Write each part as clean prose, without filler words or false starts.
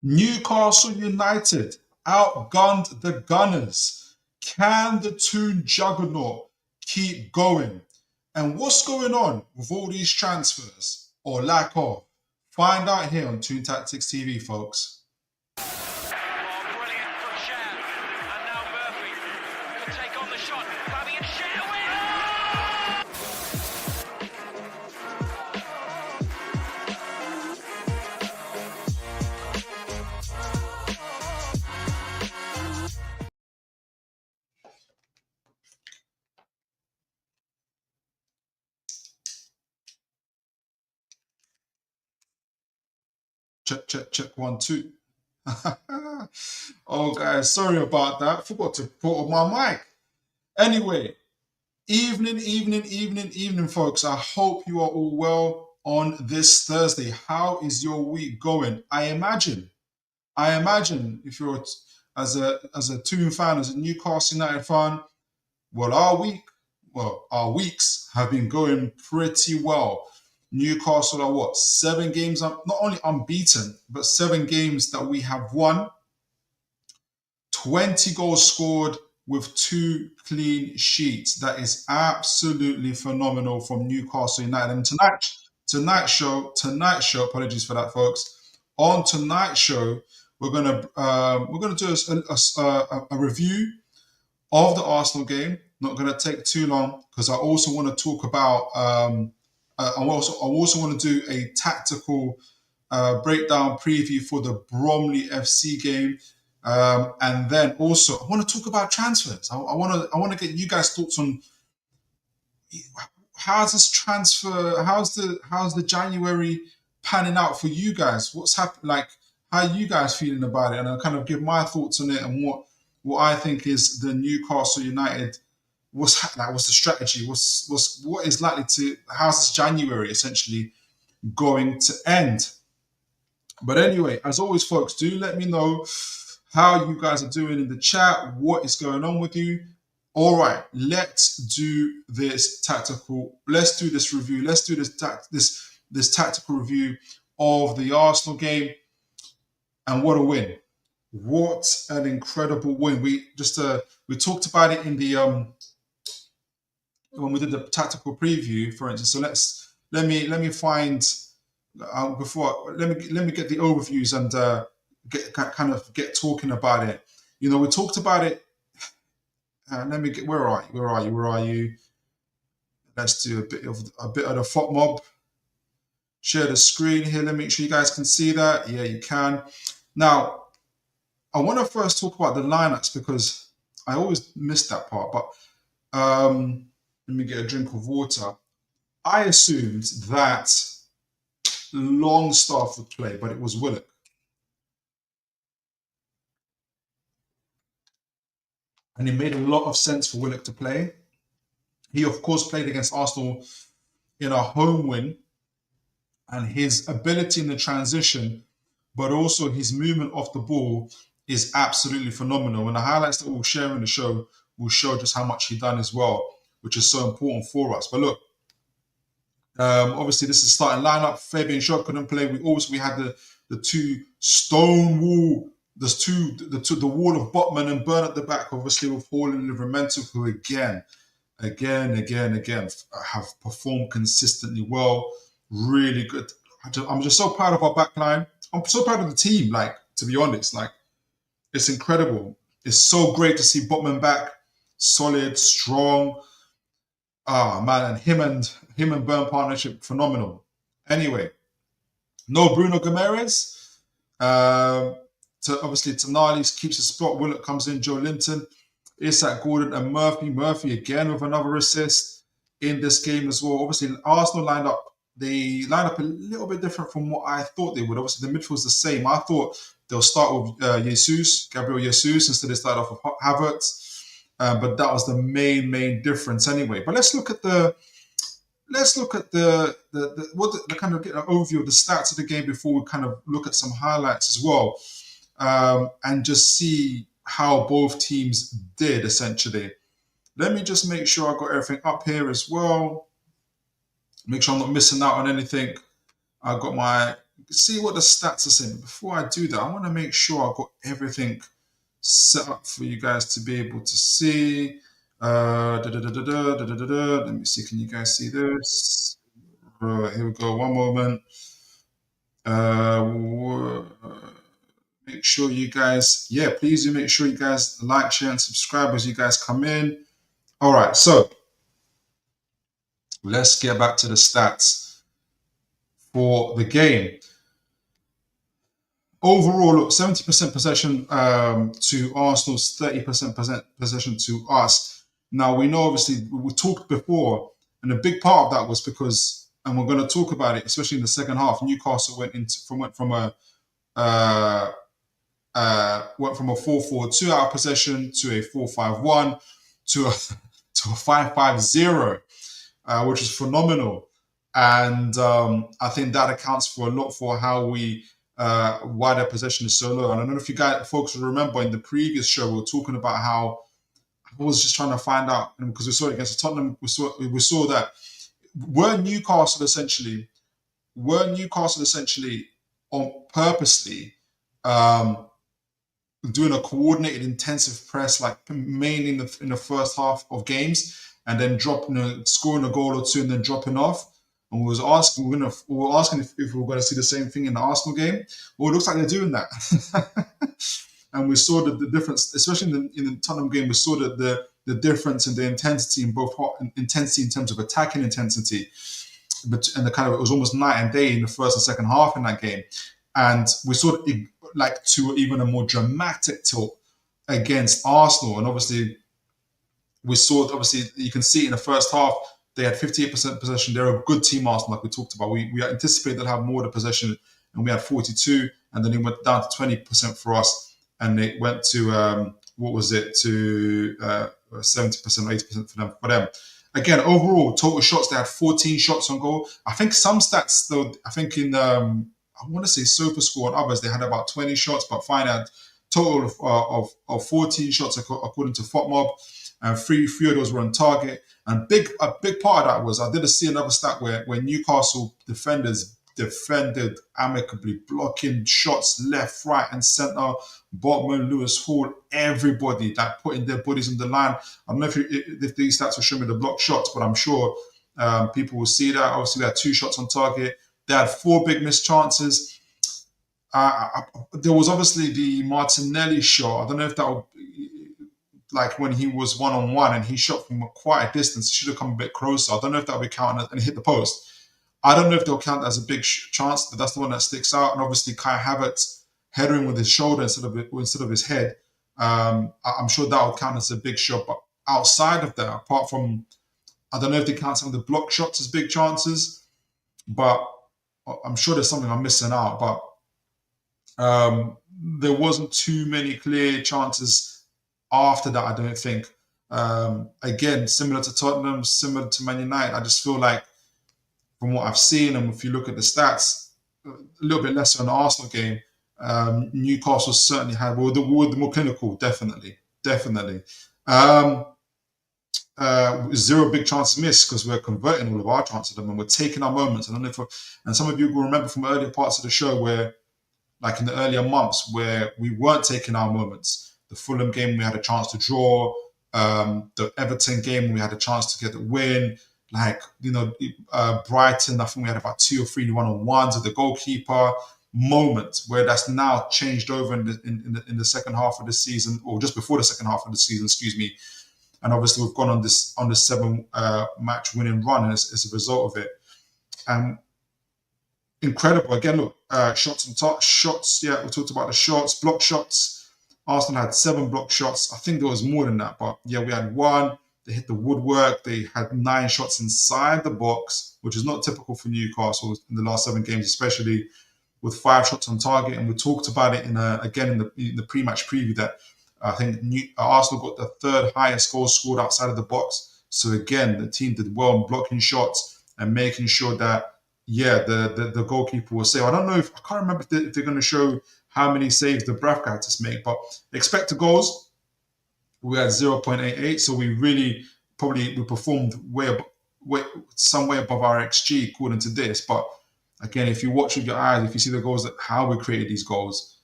Newcastle United outgunned the Gunners. Can the Toon juggernaut keep going? And what's going on with all these transfers or lack of? Find out here on Toon Tactics TV, folks. Brilliant from Sham. And now Murphy could take on the shot. Fabian Sham win! Check, check, check, 1, 2. Oh, guys, sorry about that. Forgot to put on my mic. Anyway, evening, folks. I hope you are all well on this Thursday. How is your week going? I imagine if you're as a Toon fan, as a Newcastle United fan, well, our weeks have been going pretty well. Newcastle are what, 7 games not only unbeaten, but 7 games that we have won. 20 goals scored with 2 clean sheets. That is absolutely phenomenal from Newcastle United. And tonight's show, apologies for that, folks. On tonight's show, we're gonna do a review of the Arsenal game. Not gonna take too long because I also want to talk about. I also want to do a tactical breakdown preview for the Bromley FC game. And then also I want to talk about transfers. I want to get you guys' thoughts on how's this transfer, how's the January panning out for you guys? What's happened? Like, how are you guys feeling about it? And I'll kind of give my thoughts on it and what I think is the Newcastle United. What's the strategy? What is likely to? How's this January essentially going to end? But anyway, as always, folks, do let me know how you guys are doing in the chat. What is going on with you? All right, let's do this tactical. Let's do this review. Let's do this tactical review of the Arsenal game. And what a win! What an incredible win! We talked about it in the when we did the tactical preview, for instance. So let me find let me get the overviews and get talking about it. You know, we talked about it. Let me get. Where are you? Let's do a bit of the FOP mob. Share the screen here. Let me make sure you guys can see that. Yeah, you can. Now, I want to first talk about the lineups because I always miss that part. But let me get a drink of water. I assumed that Longstaff would play, but it was Willock. And it made a lot of sense for Willock to play. He, of course, played against Arsenal in a home win. And his ability in the transition, but also his movement off the ball, is absolutely phenomenal. And the highlights that we'll share in the show will show just how much he done as well, which is so important for us. But look, obviously this is starting lineup. Fabian Shaw couldn't play. We had the two stone wall, the wall of Botman and Burn at the back, obviously with Hall and Livramento, who again have performed consistently well. Really good. I'm just so proud of our backline. I'm so proud of the team. Like, to be honest, like, it's incredible. It's so great to see Botman back, solid, strong. Man, and him and Burn partnership, phenomenal. Anyway, no Bruno Gomes. Obviously Tonali keeps his spot. Willett comes in. Joe Linton, Isak Gordon, and Murphy. Murphy again with another assist in this game as well. Obviously, Arsenal lined up. They lined up a little bit different from what I thought they would. Obviously, the midfield's the same. I thought they'll start with Gabriel Jesus, instead they started off with Havertz. But that was the main difference anyway. But let's look at the kind of get an overview of the stats of the game before we kind of look at some highlights as well, and just see how both teams did essentially. Let me just make sure I got everything up here as well. Make sure I'm not missing out on anything. I got my see what the stats are saying. But before I do that, I want to make sure I've got everything set up for you guys to be able to see. Let me see. Can you guys see this? Right, here we go. One moment. Make sure you guys, please do make sure you guys like, share, and subscribe as you guys come in. All right, so let's get back to the stats for the game. Overall, look, 70% possession to Arsenal's 30% possession to us. Now, we know, obviously, we talked before, and a big part of that was because, and we're going to talk about it, especially in the second half, Newcastle went from a 4-4-2 out of possession to a 4-5-1 to a 5-5-0, which is phenomenal. And I think that accounts for a lot for how why their possession is so low. And I don't know if you guys, folks, will remember in the previous show, we were talking about how I was just trying to find out, because we saw it against Tottenham, we saw that were Newcastle essentially on purposely doing a coordinated intensive press, like mainly in the first half of games, and then scoring a goal or two and then dropping off. And we were asking if we were going to see the same thing in the Arsenal game. Well, it looks like they're doing that. And we saw the difference, especially in the Tottenham game. We saw the difference in the intensity in both intensity in terms of attacking intensity, and it was almost night and day in the first and second half in that game. And we saw it like to even a more dramatic tilt against Arsenal. And obviously, you can see in the first half, they had 58% possession. They're a good team, Arsenal, like we talked about. We anticipated they'll have more of the possession, and we had 42, and then it went down to 20% for us, and it went to to 70% or 80% for them. Again, overall, total shots, they had 14 shots on goal. I think some stats, though, I think in I want to say SofaScore and others, they had about 20 shots, but fine, had total of 14 shots according to FOTMob, and three of those were on target. And a big part of that was, I did see another stat where Newcastle defenders defended amicably, blocking shots left, right, and centre. Botman, Lewis Hall, everybody that putting their bodies on the line. I don't know if these stats will show me the block shots, but I'm sure people will see that. Obviously, they had 2 shots on target. They had 4 big missed chances. There was obviously the Martinelli shot. I don't know if that would, like when he was one-on-one and he shot from quite a distance, he should have come a bit closer. I don't know if that would be counted and hit the post. I don't know if they'll count as a big chance, but that's the one that sticks out. And obviously, Kai Havertz headering with his shoulder instead of his head. I'm sure that would count as a big shot. But outside of that, apart from, I don't know if they count some of the block shots as big chances, but I'm sure there's something I'm missing out. But there wasn't too many clear chances after that, I don't think. Again, similar to Tottenham, similar to Man United, I just feel like from what I've seen, and if you look at the stats, a little bit less on the Arsenal game, Newcastle certainly had, were the more clinical, definitely. 0 big chances missed because we're converting all of our chances to them and we're taking our moments. I don't know and some of you will remember from earlier parts of the show where, like in the earlier months, where we weren't taking our moments. The Fulham game, we had a chance to draw. The Everton game, we had a chance to get the win. Brighton, I think we had about 2 or 3 one-on-ones with the goalkeeper. Moment where that's now changed over in the second half of the season, or just before the second half of the season, excuse me. And obviously, we've gone on this 7 match winning run as a result of it. Incredible. Again, look, shots and shots. Yeah, we talked about the shots, block shots. Arsenal had 7 block shots. I think there was more than that, but yeah, we had 1. They hit the woodwork. They had 9 shots inside the box, which is not typical for Newcastle in the last 7 games, especially with 5 shots on target. And we talked about it in the pre-match preview that I think Arsenal got the 3rd highest goals scored outside of the box. So again, the team did well in blocking shots and making sure that the goalkeeper was safe. I can't remember if they're going to show how many saves the Bravka had to make, but expected goals, we had 0.88, so we really we performed some way above our XG according to this. But again, if you watch with your eyes, if you see the goals, that how we created these goals,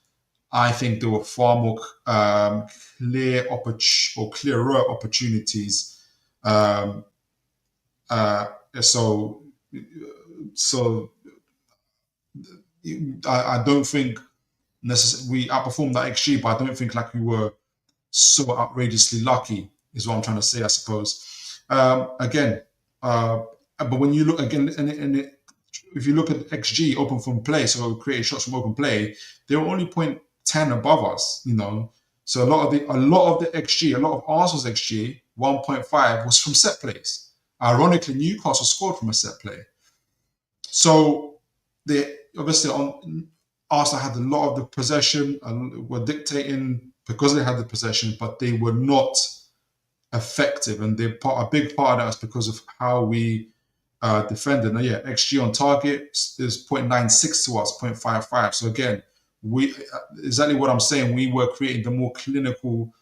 I think there were far more clearer opportunities. Um, uh, so, so I don't think we outperformed that XG, but I don't think like we were so outrageously lucky. Is what I'm trying to say, I suppose. Again, but when you look again, if you look at XG open from play, so created shots from open play, they were only 0.10 above us. You know, so a lot of the XG, a lot of Arsenal's XG, 1.5 was from set plays. Ironically, Newcastle scored from a set play. So they obviously on Arsenal had a lot of the possession and were dictating because they had the possession, but they were not effective. And a big part of that is because of how we defended. Now, yeah, XG on target is 0.96 to us, 0.55. So again, we exactly what I'm saying. We were creating the more clinical,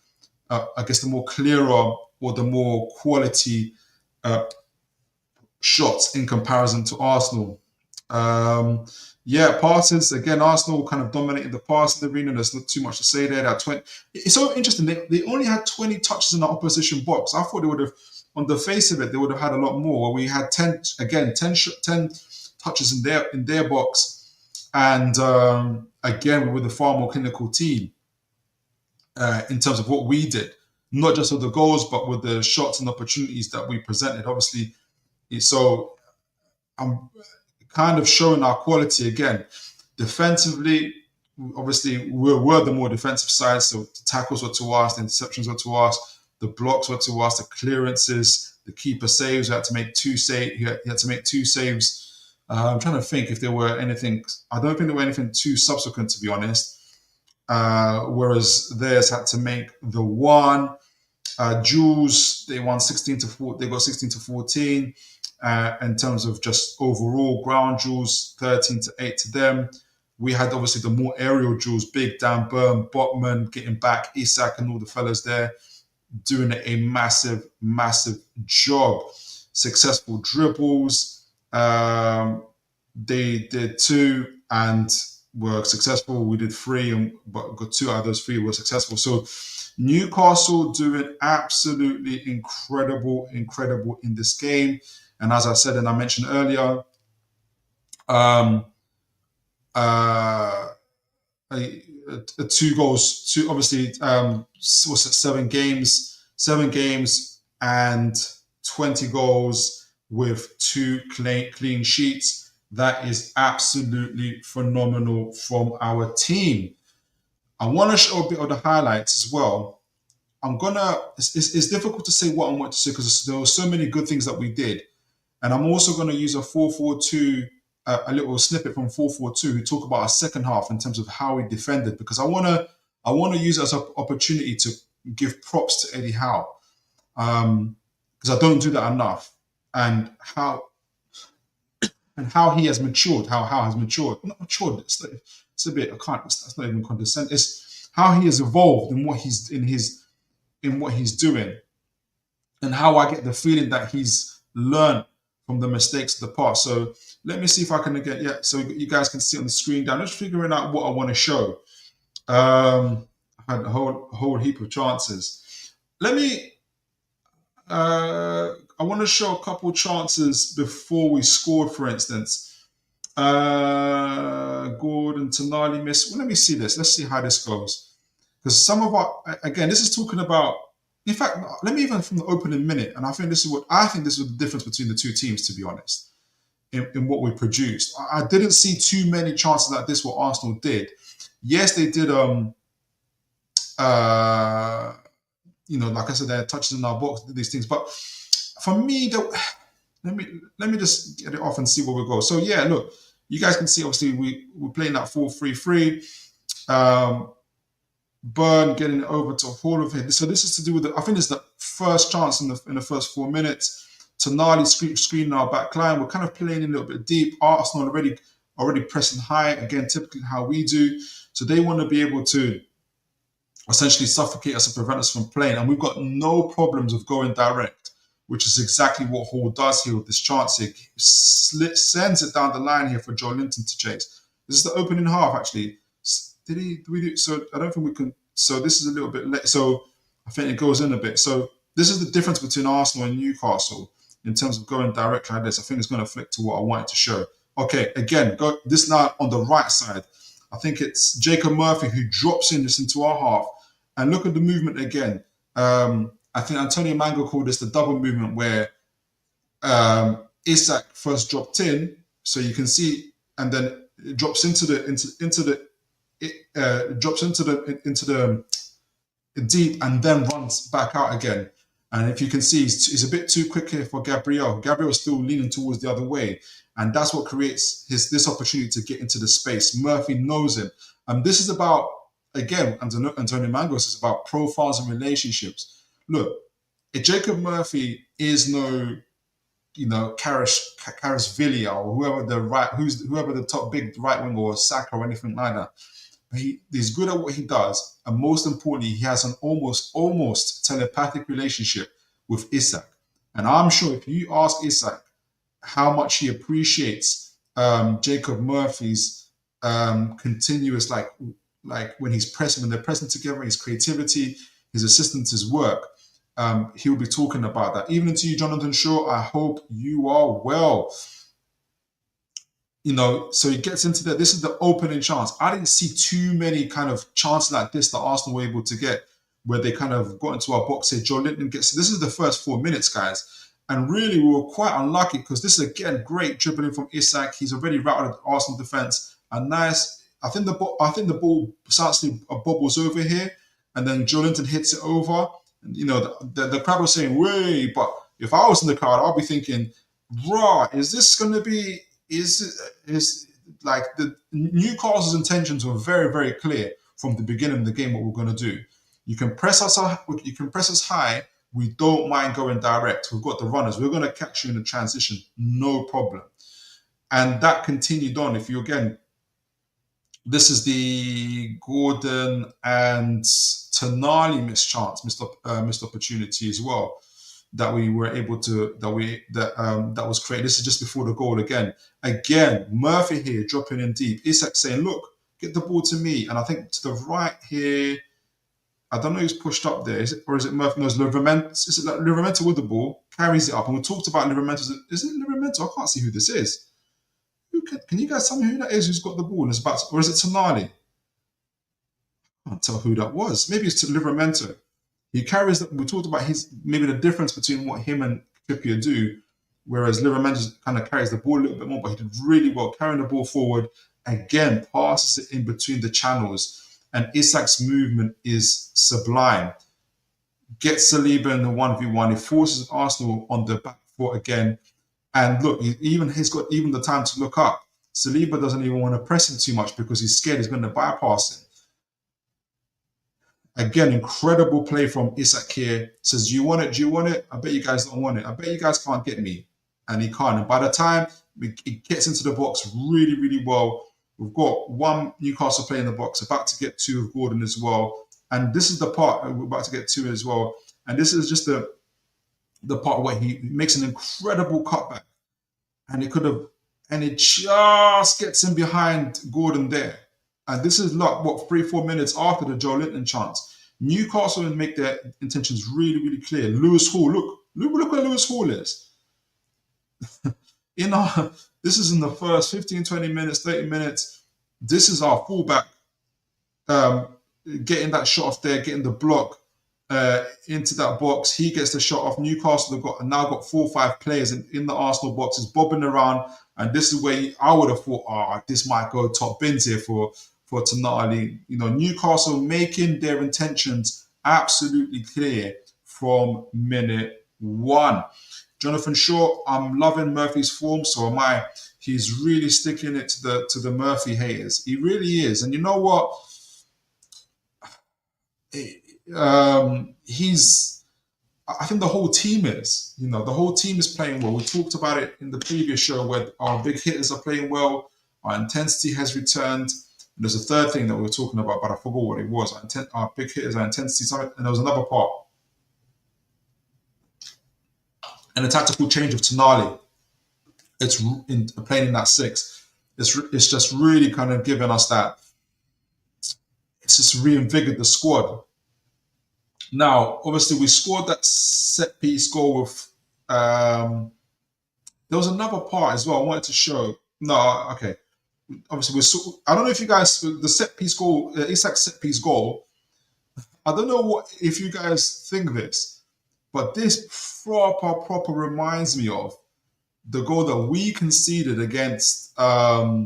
I guess, the more clearer or the more quality shots in comparison to Arsenal. Yeah, passes again. Arsenal kind of dominated the passing arena. There's not too much to say there. That 20. It's so interesting. They only had 20 touches in the opposition box. I thought they would have, on the face of it, they would have had a lot more. We had 10 touches in their box, and again, we were the far more clinical team in terms of what we did, not just with the goals, but with the shots and opportunities that we presented. Obviously, so I'm kind of showing our quality again. Defensively, obviously, we were the more defensive side, so the tackles were to us, the interceptions were to us, the blocks were to us, the clearances, the keeper saves. We had to make two saves. He had to make two saves. I'm trying to think if there were anything. I don't think there were anything too subsequent, to be honest. Whereas theirs had to make the one. Jules, they won 16 to 4. They got 16 to 14. In terms of just overall ground duels, 13 to 8 to them. We had obviously the more aerial duels, Big Dan Burn, Botman getting back, Isak and all the fellas there doing a massive, massive job. Successful dribbles. They did 2 and were successful. We did 3, but got 2 out of those 3 were successful. So Newcastle doing absolutely incredible in this game. And as I said, and I mentioned earlier, 2 goals, obviously, was it 7 games and 20 goals with 2 clean sheets. That is absolutely phenomenal from our team. I want to show a bit of the highlights as well. It's difficult to say what I want to say because there were so many good things that we did. And I'm also going to use a 4-4-2, a little snippet from 4-4-2 to talk about our second half in terms of how we defended, because I want to use it as an opportunity to give props to Eddie Howe, because I don't do that enough, and how he has matured, how Howe has matured. Not matured. It's a bit. I can't. That's not even condescending. It's how he has evolved in what he's doing, and how I get the feeling that he's learned from the mistakes of the past. So let me see if I can get, so you guys can see on the screen down. I'm just figuring out what I want to show. I had a whole heap of chances. I want to show a couple chances before we scored, for instance. Gordon, Tonali missed. Well, let me see this. Let's see how this goes. Because some of again, this is talking about, in fact, let me even from the opening minute, and I think this is the difference between the 2 teams, to be honest, in what we produced. I didn't see too many chances like this what Arsenal did. Yes, they did. Like I said, they had touches in our box, did these things. But for me, let me just get it off and see where we go. So yeah, look, you guys can see. Obviously, we're playing that 4-3-3. Burn getting it over to Hall of It. So this is to do with I think it's the first chance in the first 4 minutes. Tonali screening our back line. We're kind of playing a little bit deep. Arsenal already pressing high, again, typically how we do. So they want to be able to essentially suffocate us and prevent us from playing. And we've got no problems of going direct. which is exactly what Hall does here with this chance here. Sends it down the line here for Joe Linton to chase. This is the opening half, actually. Did we do? So I don't think we can. So this is a little bit late. So I think it goes in a bit. So this is the difference between Arsenal and Newcastle in terms of going direct like this. I think it's going to flick to what I wanted to show. Okay, again, go this now on the right side. I think it's Jacob Murphy who drops in this into our half. And look at the movement again. I think Antonio Mango called this the double movement where Isak first dropped in, so you can see, and then it drops into the deep and then runs back out again. And if you can see, it's a bit too quick here for Gabriel. Gabriel's still leaning towards the other way. And that's what creates this opportunity to get into the space. Murphy knows him. And this is about, again, Antonio Mangos is about profiles and relationships. Look, Jacob Murphy is no, Kvaratskhelia or whoever the top big right wing or Saka or anything like that. But he's good at what he does, and most importantly, he has an almost telepathic relationship with Isak. And I'm sure if you ask Isak how much he appreciates Jacob Murphy's continuous, like when they're pressing together, his creativity, his assistance, his work, he'll be talking about that. Even to you, Jonathan Shaw, I hope you are well. So he gets into that. This is the opening chance. I didn't see too many kind of chances like this that Arsenal were able to get, where they kind of got into our box here. Joe Linton gets. This is the first 4 minutes, guys, and really we were quite unlucky because this is again great dribbling from Isak. He's already routed the Arsenal defense. And nice. I think the ball starts bobbles over here, and then Joe Linton hits it over. And, the crowd was saying, "Way!" But if I was in the crowd, I'll be thinking, "Raw, is this going to be?" Is like the Newcastle's intentions were very, very clear from the beginning of the game what we're going to do. You can press us high. We don't mind going direct. We've got the runners. We're going to catch you in the transition, no problem. And that continued on. This is the Gordon and Tonali missed chance, missed opportunity as well. That we were able to, that was created. This is just before the goal again. Again, Murphy here dropping in deep. Isak saying, "Look, get the ball to me." And I think to the right here, I don't know who's pushed up there. Is it Murphy? No, it's Livramento. Is it like Livramento with the ball? Carries it up. And we talked about Livramento. Is it Livramento? I can't see who this is. Can you guys tell me who that is who's got the ball? Or is it Tonali? I can't tell who that was. Maybe it's to Livramento. He carries. We talked about maybe the difference between what him and Trippier do, whereas Livramento kind of carries the ball a little bit more, but he did really well carrying the ball forward. Again, passes it in between the channels, and Isak's movement is sublime. Gets Saliba in the 1v1. He forces Arsenal on the back foot again, and look, he's got the time to look up. Saliba doesn't even want to press him too much because he's scared he's going to bypass him. Again, incredible play from Isak here. Says, "Do you want it? Do you want it? I bet you guys don't want it. I bet you guys can't get me." And he can't. And by the time it gets into the box really, really well, we've got one Newcastle player in the box, about to get two of Gordon as well. And this is the part we're about to get two as well. And this is just the part where he makes an incredible cutback. And it just gets in behind Gordon there. And this is like, 3-4 minutes after the Joe Linton chance. Newcastle will make their intentions really, really clear. Lewis Hall, look where Lewis Hall is. This is in the first 15, 20 minutes, 30 minutes. This is our fullback getting that shot off there, getting the block into that box. He gets the shot off. Newcastle have now got 4 or 5 players in the Arsenal boxes bobbing around. And this is where I would have thought, this might go top bins here for Tonali. Newcastle making their intentions absolutely clear from minute 1. Jonathan Shaw, I'm loving Murphy's form, so am I. He's really sticking it to the Murphy haters. He really is. And you know what? I think the whole team is. The whole team is playing well. We talked about it in the previous show where our big hitters are playing well. Our intensity has returned. And there's a third thing that we were talking about, but I forgot what it was. Our big hitters, our intensity, and there was another part. and the tactical change of Tonali. It's playing in that 6. It's just really kind of giving us that. It's just reinvigorated the squad. Now, obviously, we scored that set piece goal with. There was another part as well I wanted to show. No, okay. Obviously, I don't know if you guys, the set piece goal, Isak set piece goal. I don't know if you guys think this, but this proper reminds me of the goal that we conceded against Brentford.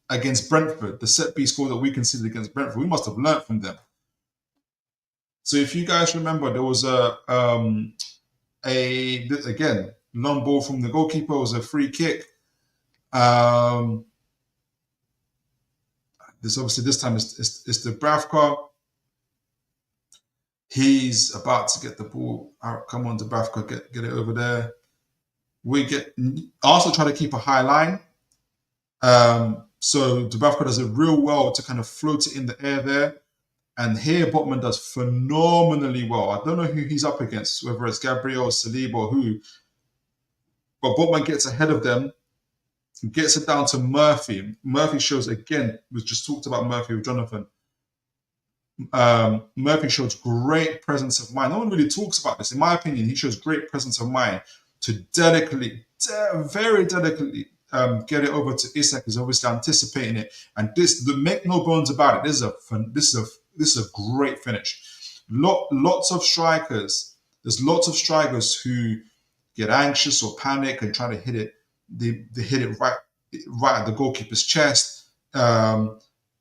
The set piece goal that we conceded against Brentford. We must have learnt from them. So if you guys remember, there was again, long ball from the goalkeeper. It was a free kick. This time it's the Bravka. He's about to get the ball out. Come on, Dubravka, get it over there. Also try to keep a high line. So Dubravka does it real well to kind of float it in the air there. And here Botman does phenomenally well. I don't know who he's up against, whether it's Gabriel, Saliba, or who. But Botman gets ahead of them, gets it down to Murphy. Murphy shows, again, we just talked about Murphy with Jonathan. Murphy shows great presence of mind. No one really talks about this. In my opinion, he shows great presence of mind to very delicately get it over to Isak. He's obviously anticipating it, and make no bones about it. This is a great finish. Lots of strikers. There's lots of strikers who get anxious or panic and try to hit it. They hit it right at the goalkeeper's chest.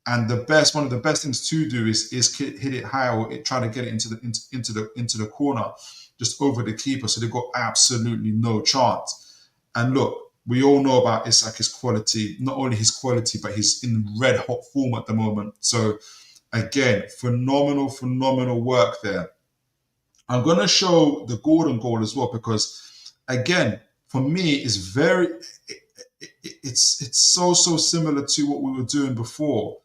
And one of the best things to do is hit it high or try to get it into the corner, just over the keeper, so they've got absolutely no chance. And look, we all know about Isak, his quality. Not only his quality, but he's in red hot form at the moment. So again, phenomenal work there. I'm going to show the Gordon goal as well, because again, for me, it's so similar to what we were doing before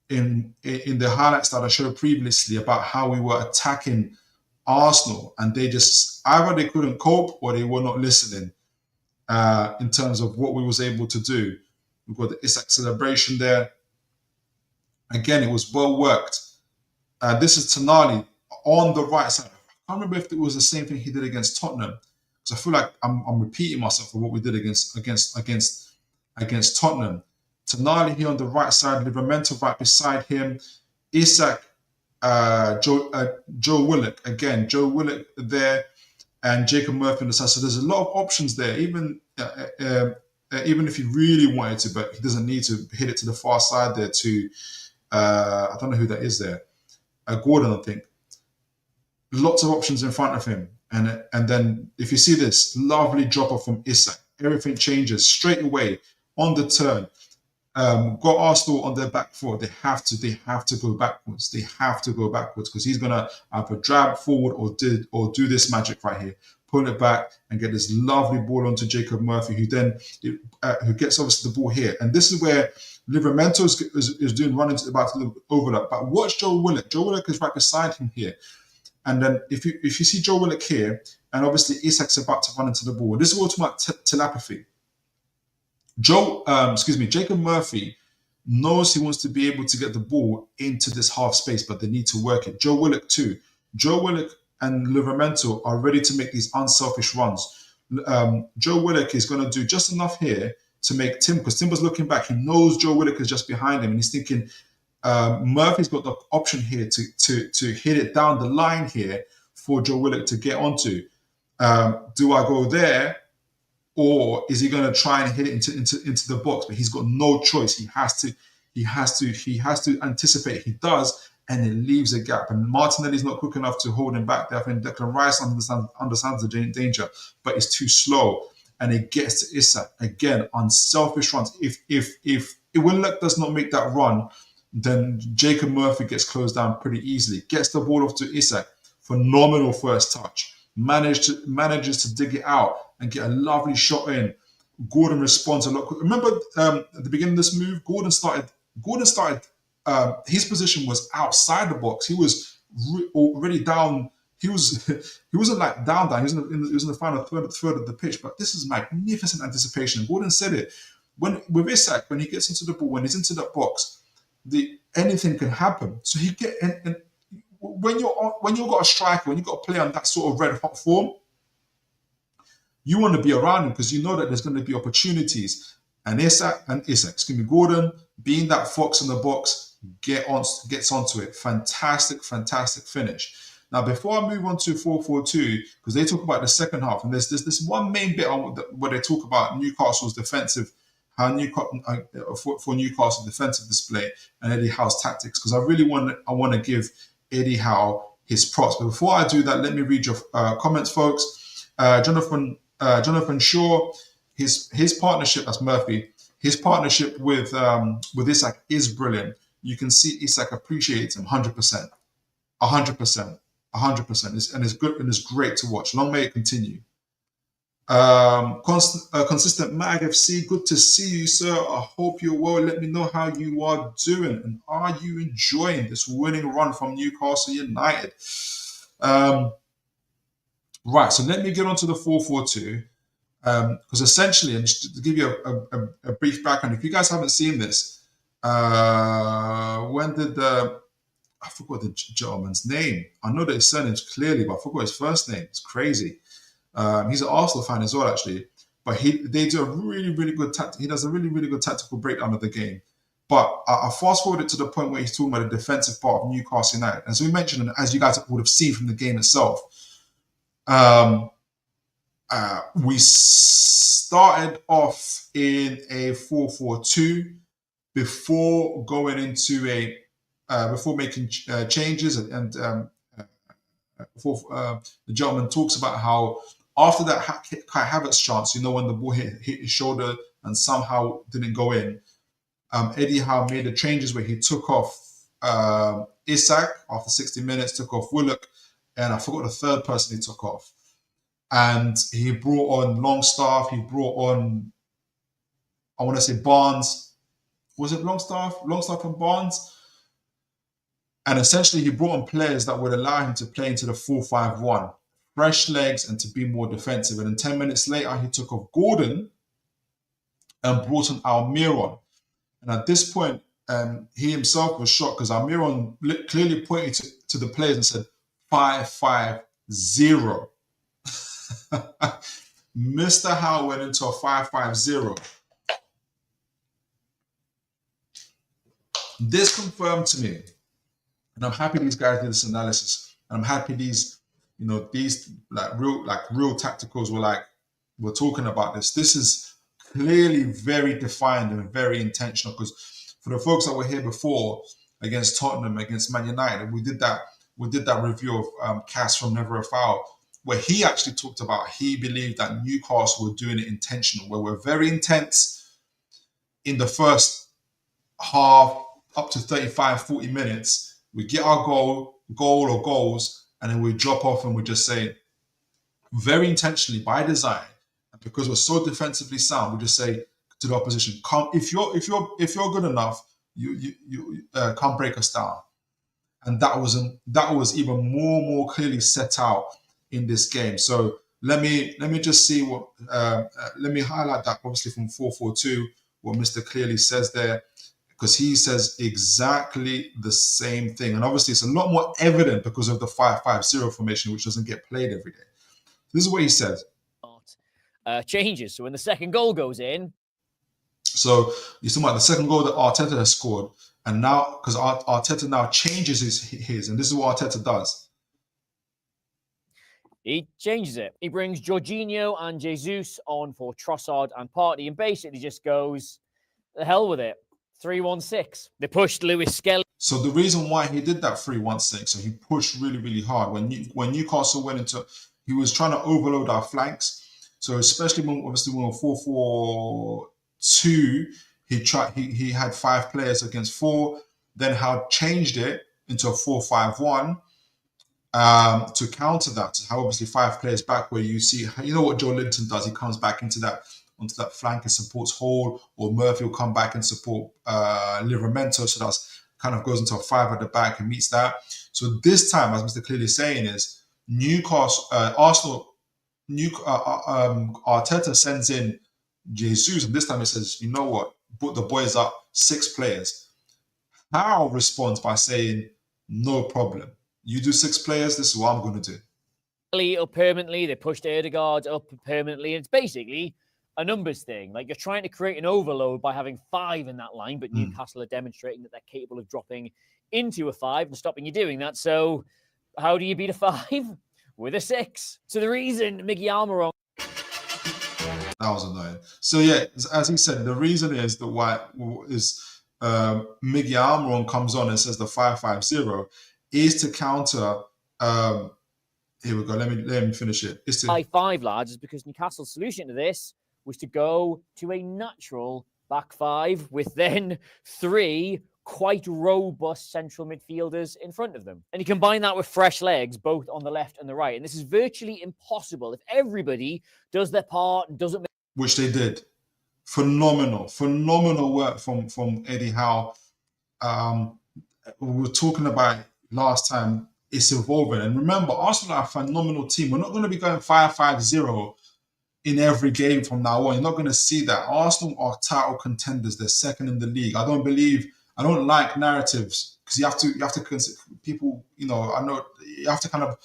in the highlights that I showed previously about how we were attacking Arsenal, and they just either they couldn't cope or they were not listening in terms of what we was able to do. We've got the Isak celebration there. Again, it was well worked. This is Tonali on the right side. I can't remember if it was the same thing he did against Tottenham, because I feel like I'm repeating myself for what we did against Tottenham. Tonali here on the right side, Livramento right beside him, Isak, Joe Willock again, Joe Willock there, and Jacob Murphy on the side. So there's a lot of options there, even if he really wanted to, but he doesn't need to hit it to the far side there to, I don't know who that is there, Gordon, I think. Lots of options in front of him. And then if you see this lovely drop off from Isak, everything changes straight away on the turn. Got Arsenal on their back foot. They have to go backwards. They have to go backwards, because he's gonna either drag forward or do this magic right here, pull it back and get this lovely ball onto Jacob Murphy, who gets obviously the ball here. And this is where Livramento is doing running about to overlap. But watch Joe Willock. Joe Willock is right beside him here. And then if you see Joe Willock here, and obviously Isak's about to run into the ball. This is automatic telepathy. Jacob Murphy knows he wants to be able to get the ball into this half space, but they need to work it. Joe Willock too. Joe Willock and Livramento are ready to make these unselfish runs. Joe Willock is going to do just enough here to make Tim, because Timber's looking back. He knows Joe Willock is just behind him, and he's thinking Murphy's got the option here to hit it down the line here for Joe Willock to get onto. Do I go there? Or is he going to try and hit it into the box? But he's got no choice. He has to anticipate. He does, and it leaves a gap. And Martinelli's not quick enough to hold him back there. I think Declan Rice understands the danger, but it's too slow. And it gets to Isak. Again, unselfish runs. If Willock does not make that run, then Jacob Murphy gets closed down pretty easily. Gets the ball off to Isak. Phenomenal first touch. Manages to dig it out and get a lovely shot in. Gordon responds a lot quicker. Remember at the beginning of this move, Gordon started. His position was outside the box. He was already down he was he wasn't like down. He was he was in the final third of the pitch. But this is magnificent anticipation. Gordon said it with Isak, when he gets into the ball, when he's into the box, anything can happen. So he get and when you've got a striker, when you've got a player on that sort of red hot form, you want to be around him because you know that there's going to be opportunities. And Gordon, being that fox in the box, gets onto it. Fantastic finish. Now, before I move on to 4-4-2, because they talk about the second half, and there's this one main bit where they talk about Newcastle's defensive, how for Newcastle defensive display and Eddie Howe's tactics, because I want to give Eddie Howe his props. But before I do that, let me read your comments, folks. Jonathan Shaw, his partnership, that's Murphy, his partnership with Isak is brilliant. You can see Isak appreciates him 100%, 100%, 100%, and it's good and it's great to watch. Long may it continue. Consistent Mag FC, good to see you, sir. I hope you're well. Let me know how you are doing, and are you enjoying this winning run from Newcastle United? Right, so let me get on to the 4-4-2. Because essentially, and just to give you a brief background, if you guys haven't seen this, when did I forgot the gentleman's name. I know that his surname's clearly, but I forgot his first name. It's crazy. He's an Arsenal fan as well, actually. But they do a really, really good he does a really, really good tactical breakdown of the game. But I fast forwarded to the point where he's talking about the defensive part of Newcastle United. As we mentioned, and as you guys would have seen from the game itself, we started off in a 4-4-2 before going into before making changes, and before the gentleman talks about how after that Kai Havertz chance, when the ball hit his shoulder and somehow didn't go in, Eddie Howe made the changes where he took off Isak after 60 minutes, took off Willock, and I forgot the third person he took off. And he brought on Longstaff. He brought on, I want to say Barnes. Was it Longstaff? Longstaff and Barnes. And essentially, he brought on players that would allow him to play into the 4-5-1, fresh legs, and to be more defensive. And then 10 minutes later, he took off Gordon and brought on Almiron. And at this point, he himself was shocked because Almiron clearly pointed to the players and said 5-5-0. Mr. Howe went into a 5-5-0. This confirmed to me, and I'm happy these guys did this analysis, and I'm happy these real tacticals were talking about this. This is clearly very defined and very intentional, because for the folks that were here before against Tottenham, against Man United, we did that review of Cass from Never a Foul, where he actually talked about he believed that Newcastle were doing it intentional, where we're very intense in the first half up to 35, 40 minutes. We get our goal or goals, and then we drop off and we just say, very intentionally by design, because we're so defensively sound, we just say to the opposition, "Come, if you're good enough, you come break us down." And that was even more clearly set out in this game. So let me just see what let me highlight that obviously from 4-4-2 what Mr. Clearly says there, because he says exactly the same thing, and obviously it's a lot more evident because of the 5-5-0 formation, which doesn't get played every day. This is what he says. Changes. So when the second goal goes in, so you're talking about the second goal that Arteta has scored, and now because Arteta now changes his, and this is what Arteta does. He changes it. He brings Jorginho and Jesus on for Trossard and Partey, and basically just goes, the hell with it. 3-1-6. They pushed Lewis Skelly. So the reason why he did that 3-1-6, so he pushed really, really hard. When Newcastle went into, he was trying to overload our flanks. So especially when we're 4-4-2, he had 5 players against 4. Then Howe changed it into a 4-5-1. To counter that, to have obviously 5 players back, where you see, what Joe Linton does, he comes back onto that flank and supports Hall, or Murphy will come back and support Livramento, so that's kind of goes into a 5 at the back and meets that. So this time, as Mr. Clearly is saying, is Newcastle, Arsenal, Arteta sends in Jesus, and this time he says, you know what, put the boys up, 6 players. Howe responds by saying, no problem. You do 6 players, this is what I'm going to do. Up permanently, they pushed Ødegaard up permanently. It's basically a numbers thing. Like, you're trying to create an overload by having 5 in that line, but Newcastle are demonstrating that they're capable of dropping into a 5 and stopping you doing that. So how do you beat a 5? With a 6. So the reason Miggy Almiron... That was annoying. So yeah, as he said, the reason is that Miggy Almiron comes on and says the 5-5-0 is to counter. Here we go. Let me finish it. It's to 5-5, lads, is because Newcastle's solution to this was to go to a natural back 5 with then 3 quite robust central midfielders in front of them. And you combine that with fresh legs, both on the left and the right. And this is virtually impossible if everybody does their part and doesn't... Which they did. Phenomenal work from Eddie Howe. We were talking about it last time. It's evolving. And remember, Arsenal are a phenomenal team. We're not going to be going 5-5-0 in every game from now on. You're not going to see that. Arsenal are title contenders. They're second in the league. I don't like narratives because you have to consider people, you know, I know you have to kind of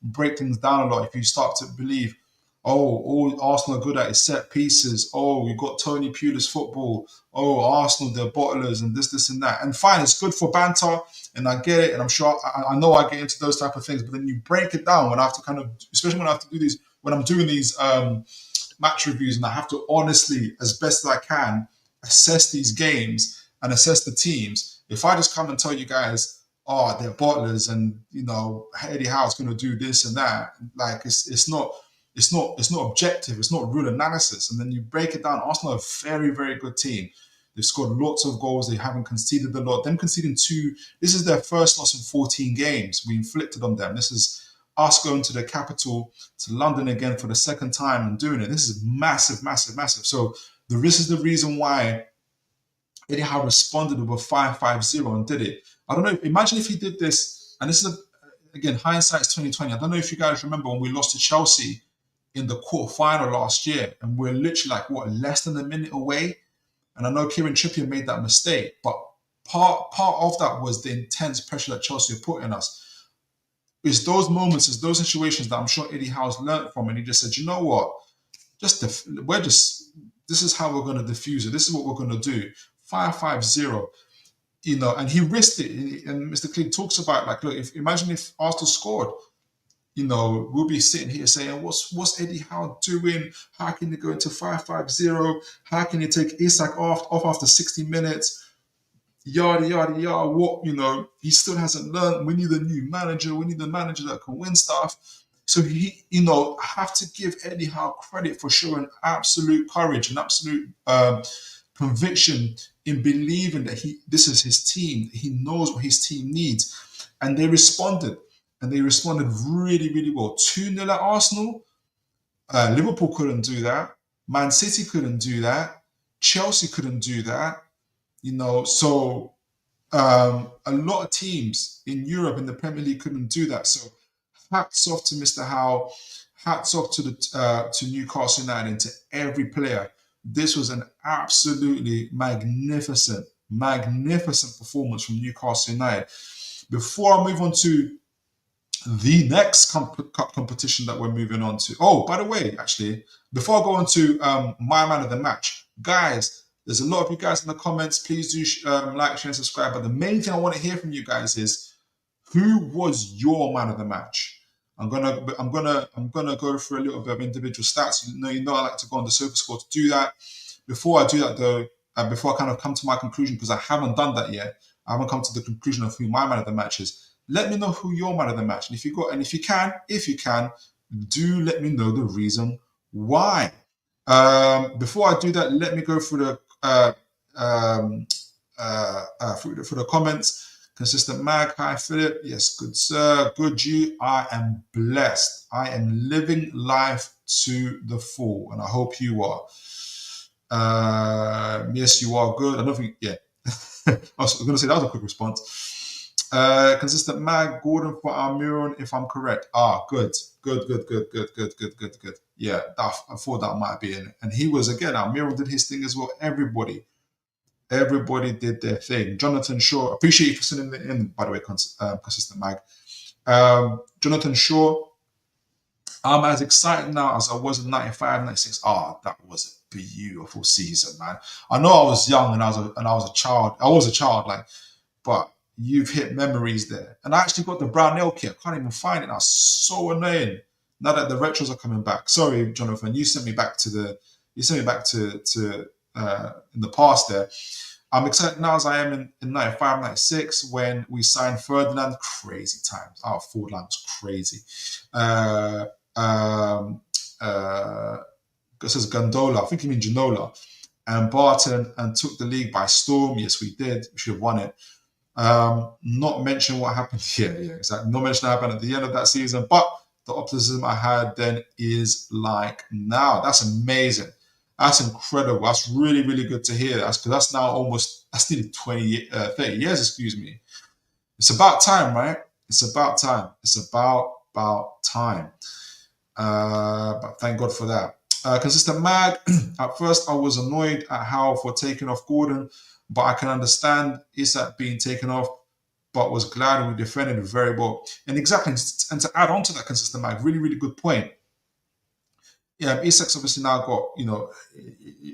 break things down a lot if you start to believe, oh, all Arsenal are good at is set pieces. Oh, we've got Tony Pulis football. Oh, Arsenal, they're bottlers and this and that. And fine, it's good for banter and I get it. And I'm sure, I know I get into those type of things, but then you break it down when I have to kind of, especially when I have to do these, when I'm doing these match reviews and I have to honestly, as best as I can, assess these games and assess the teams. If I just come and tell you guys, oh, they're bottlers and, you know, Eddie Howe's going to do this and that, like it's not objective. It's not real analysis. And then you break it down. Arsenal are a very, very good team. They've scored lots of goals. They haven't conceded a lot. Them conceding 2. This is their first loss in 14 games. We inflicted on them. This is us going to the capital, to London again for the second time and doing it. This is massive, massive, massive. So this is the reason why Eddie Howe responded with a 5-5-0 and did it. I don't know. Imagine if he did this, and this is, again, hindsight's 2020. I don't know if you guys remember when we lost to Chelsea in the quarterfinal last year, and we're literally like, less than a minute away. And I know Kieran Trippier made that mistake, but part of that was the intense pressure that Chelsea are putting us. It's those moments, it's those situations that I'm sure Eddie Howe's learned from, and he just said, you know what, this is how we're going to diffuse it. This is what we're going to do. 5-5-0. You know, and he risked it. And Mr. Clegg talks about, like, look, imagine if Arsenal scored, you know, we'll be sitting here saying, what's Eddie Howe doing? How can he go into 5-5-0? How can he take Isak off after 60 minutes? Yada, yada, yada. What, you know, he still hasn't learned. We need a new manager. We need a manager that can win stuff. So he, you know, I have to give Eddie Howe credit for showing absolute courage and absolute conviction in believing that this is his team. He knows what his team needs. And they responded. And they responded really, really well. 2-0 at Arsenal. Liverpool couldn't do that. Man City couldn't do that. Chelsea couldn't do that. You know, so a lot of teams in Europe in the Premier League couldn't do that. So hats off to Mr. Howe. Hats off to Newcastle United and to every player. This was an absolutely magnificent performance from Newcastle United. Before I move on to the next cup competition that we're moving on to. Oh, by the way, actually, before I go on to my man of the match, guys, there's a lot of you guys in the comments. Please do like, share, and subscribe. But the main thing I want to hear from you guys is, who was your man of the match? I'm gonna go through a little bit of individual stats. You know I like to go on the SofaScore to do that. Before I do that, though, before I kind of come to my conclusion, because I haven't done that yet, I haven't come to the conclusion of who my man of the match is. Let me know who your man of the match, and if you can, do let me know the reason why. Before I do that, let me go through the comments. Consistent Mag, hi Philip. Yes, good sir, good you. I am blessed. I am living life to the full, and I hope you are. Yes, you are good. I don't think, yeah. I was going to say that was a quick response. Consistent mag, Gordon for Almiron, if I'm correct. Good. Good. Yeah, I thought that might be in it. And he was, again, Almiron did his thing as well. Everybody did their thing. Jonathan Shaw, appreciate you for sending it in, by the way, Consistent mag. Jonathan Shaw, I'm as excited now as I was in 95, 96. That was a beautiful season, man. I know I was young and I was a child. I was a child, but you've hit memories there. And I actually got the Brownell kit. I can't even find it now. So annoying. Now that the retros are coming back. Sorry, Jonathan, you sent me back to in the past there. I'm excited now as I am in 95, 96 when we signed Ferdinand. Crazy times. Forward line was crazy. It says Gondola. I think you mean Ginola. And Barton, and took the league by storm. Yes, we did. We should have won it. Not mention what happened here. Yeah, exactly. Not mention what happened at the end of that season. But the optimism I had then is like now. That's amazing. That's incredible. That's really, really good to hear. That's now that's nearly 30 years, excuse me. It's about time, right? It's about time. About time. But thank God for that. Consistent mag. At first, I was annoyed at Howe for taking off Gordon, but I can understand Isak being taken off, but was glad we defended very well. And exactly, and to add on to that, Consistent mag, really, really good point. Yeah, Isak's obviously now got,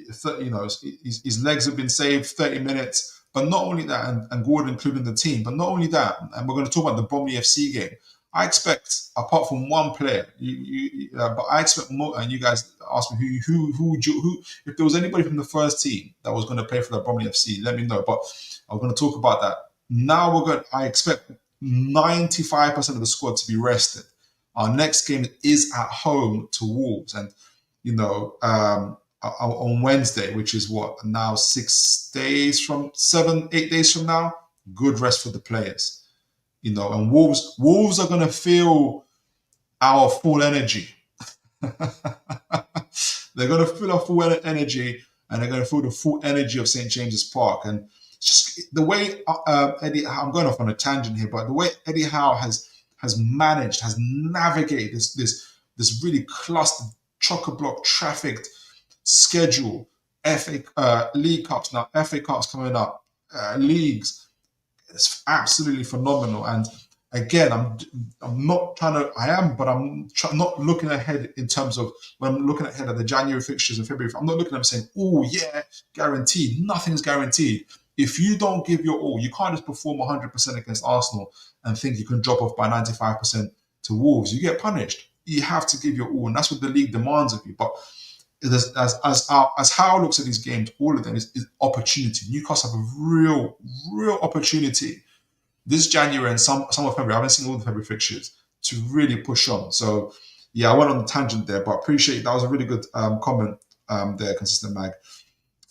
his legs have been saved 30 minutes. But not only that, and Gordon including the team, but not only that, and we're going to talk about the Bromley FC game. I expect, apart from one player, but I expect more. And you guys asked me who, if there was anybody from the first team that was going to play for the Bromley FC, let me know. But I'm going to talk about that. Now I expect 95% of the squad to be rested. Our next game is at home to Wolves, and on Wednesday, which is now 8 days from now. Good rest for the players, and Wolves are going to feel our full energy. They're going to feel our full energy, and they're going to feel the full energy of St. James's Park. And just the way Eddie, I'm going off on a tangent here, but the way Eddie Howe has navigated this really clustered, chock-a-block, trafficked schedule. League Cups now, FA Cups coming up, leagues. It's absolutely phenomenal. And again, I'm not trying to. I am, but I'm not looking ahead in terms of when I'm looking ahead at the January fixtures and February. I'm not looking at them saying, "Oh yeah, guaranteed." Nothing's guaranteed. If you don't give your all, you can't just perform 100% against Arsenal and think you can drop off by 95% to Wolves. You get punished. You have to give your all, and that's what the league demands of you. But as Howe looks at these games, all of them is opportunity. Newcastle have a real opportunity this January and some of February. I haven't seen all the February fixtures to really push on. So yeah, I went on a tangent there, but appreciate that was a really good comment there, Consistent Mag.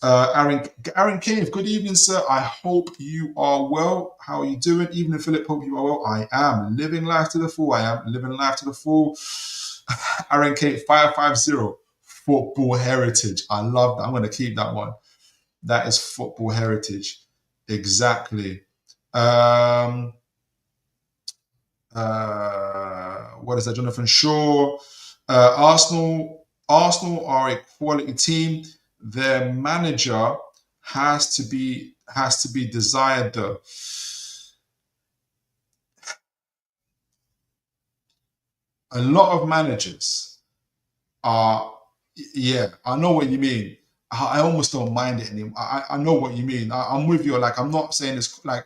Aaron Cave, good evening, sir. I hope you are well. How are you doing? Evening, Philip. Hope you are well. I am living life to the full. Aaron Cave, 550. Football heritage. I love that. I'm going to keep that one. That is football heritage. Exactly. What is that? Jonathan Shaw. Arsenal are a quality team. Their manager has to be desired though. A lot of managers are, yeah, I know what you mean. I almost don't mind it anymore. I know what you mean. I'm with you. Like, I'm not saying this, like,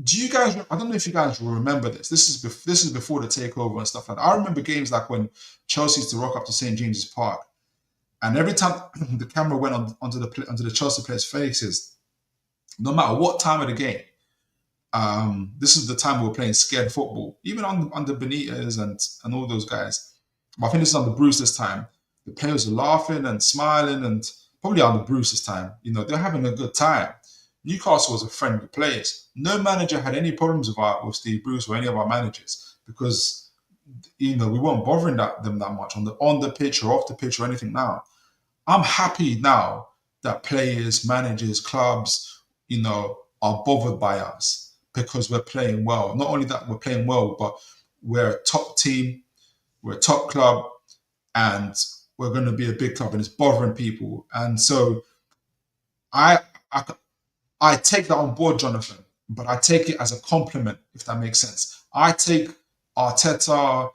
do you guys, I don't know if you guys will remember this. This is before the takeover and stuff like that. I remember games like when Chelsea used to rock up to St. James's Park, and every time the camera went onto the Chelsea players' faces, no matter what time of the game, this is the time we were playing scared football, even under Benitez and all those guys. But I think this is under Bruce this time. The players are laughing and smiling, and probably under Bruce this time, they're having a good time. Newcastle was a friendly place. No manager had any problems with Steve Bruce or any of our managers because we weren't bothering them that much on the pitch or off the pitch or anything. Now, I'm happy now that players, managers, clubs, are bothered by us because we're playing well. Not only that, we're playing well, but we're a top team, we're a top club, and we're going to be a big club, and it's bothering people. And so I take that on board, Jonathan, but I take it as a compliment, if that makes sense. I take Arteta.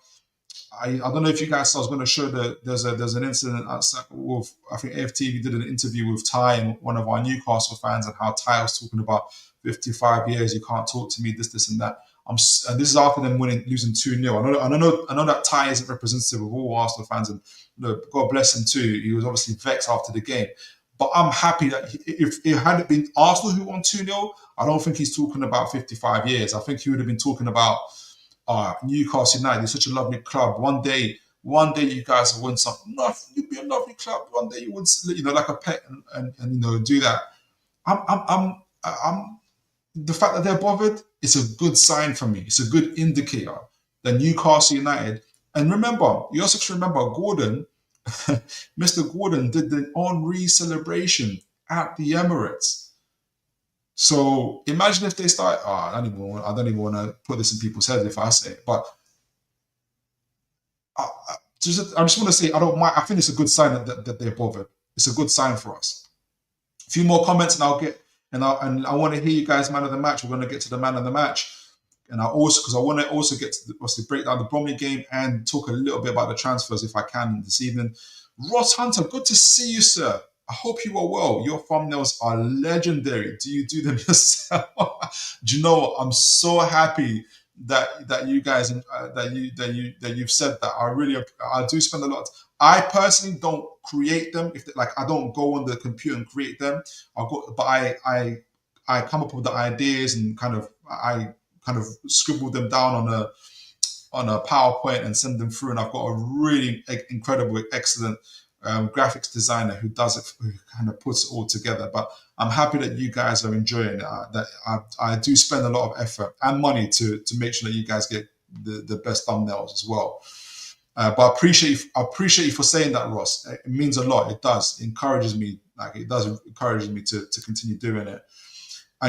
I don't know if you guys saw, I was going to show that there's an incident with, I think AFTV did an interview with Ty and one of our Newcastle fans, and how Ty was talking about 55 years, you can't talk to me, this and that. And this is after them losing 2-0. I know that Ty isn't representative of all Arsenal fans, and God bless him too. He was obviously vexed after the game. But I'm happy that if it hadn't been Arsenal who won 2-0, I don't think he's talking about 55 years. I think he would have been talking about Newcastle United. It's such a lovely club. One day you guys will win something. You'd be a lovely club. One day you would, like a pet, and do that. I'm the fact that they're bothered, it's a good sign for me. It's a good indicator that Newcastle United. And remember, you also have to remember Gordon, Mr. Gordon did the Henry celebration at the Emirates. So imagine if they start. I don't even want to put this in people's heads if I say it, but I just want to say I don't mind. I think it's a good sign that they're bothered. It's a good sign for us. A few more comments, and I want to hear you guys. Man of the match. We're going to get to the man of the match, and I want to also get to break down the Bromley game and talk a little bit about the transfers if I can this evening. Ross Hunter, good to see you, sir. I hope you are well. Your thumbnails are legendary. Do you do them yourself? Do you know what? I'm so happy that you guys that you've said that. I do spend a lot. I personally don't create them. I don't go on the computer and create them. I come up with the ideas and I scribble them down on a PowerPoint and send them through. And I've got a really incredible, excellent graphics designer who does it, who kind of puts it all together. But I'm happy that you guys are enjoying it. That I do spend a lot of effort and money to make sure that you guys get the best thumbnails as well. But I appreciate you for saying that, Ross. It means a lot. It does. It encourages me. It does encourage me to continue doing it.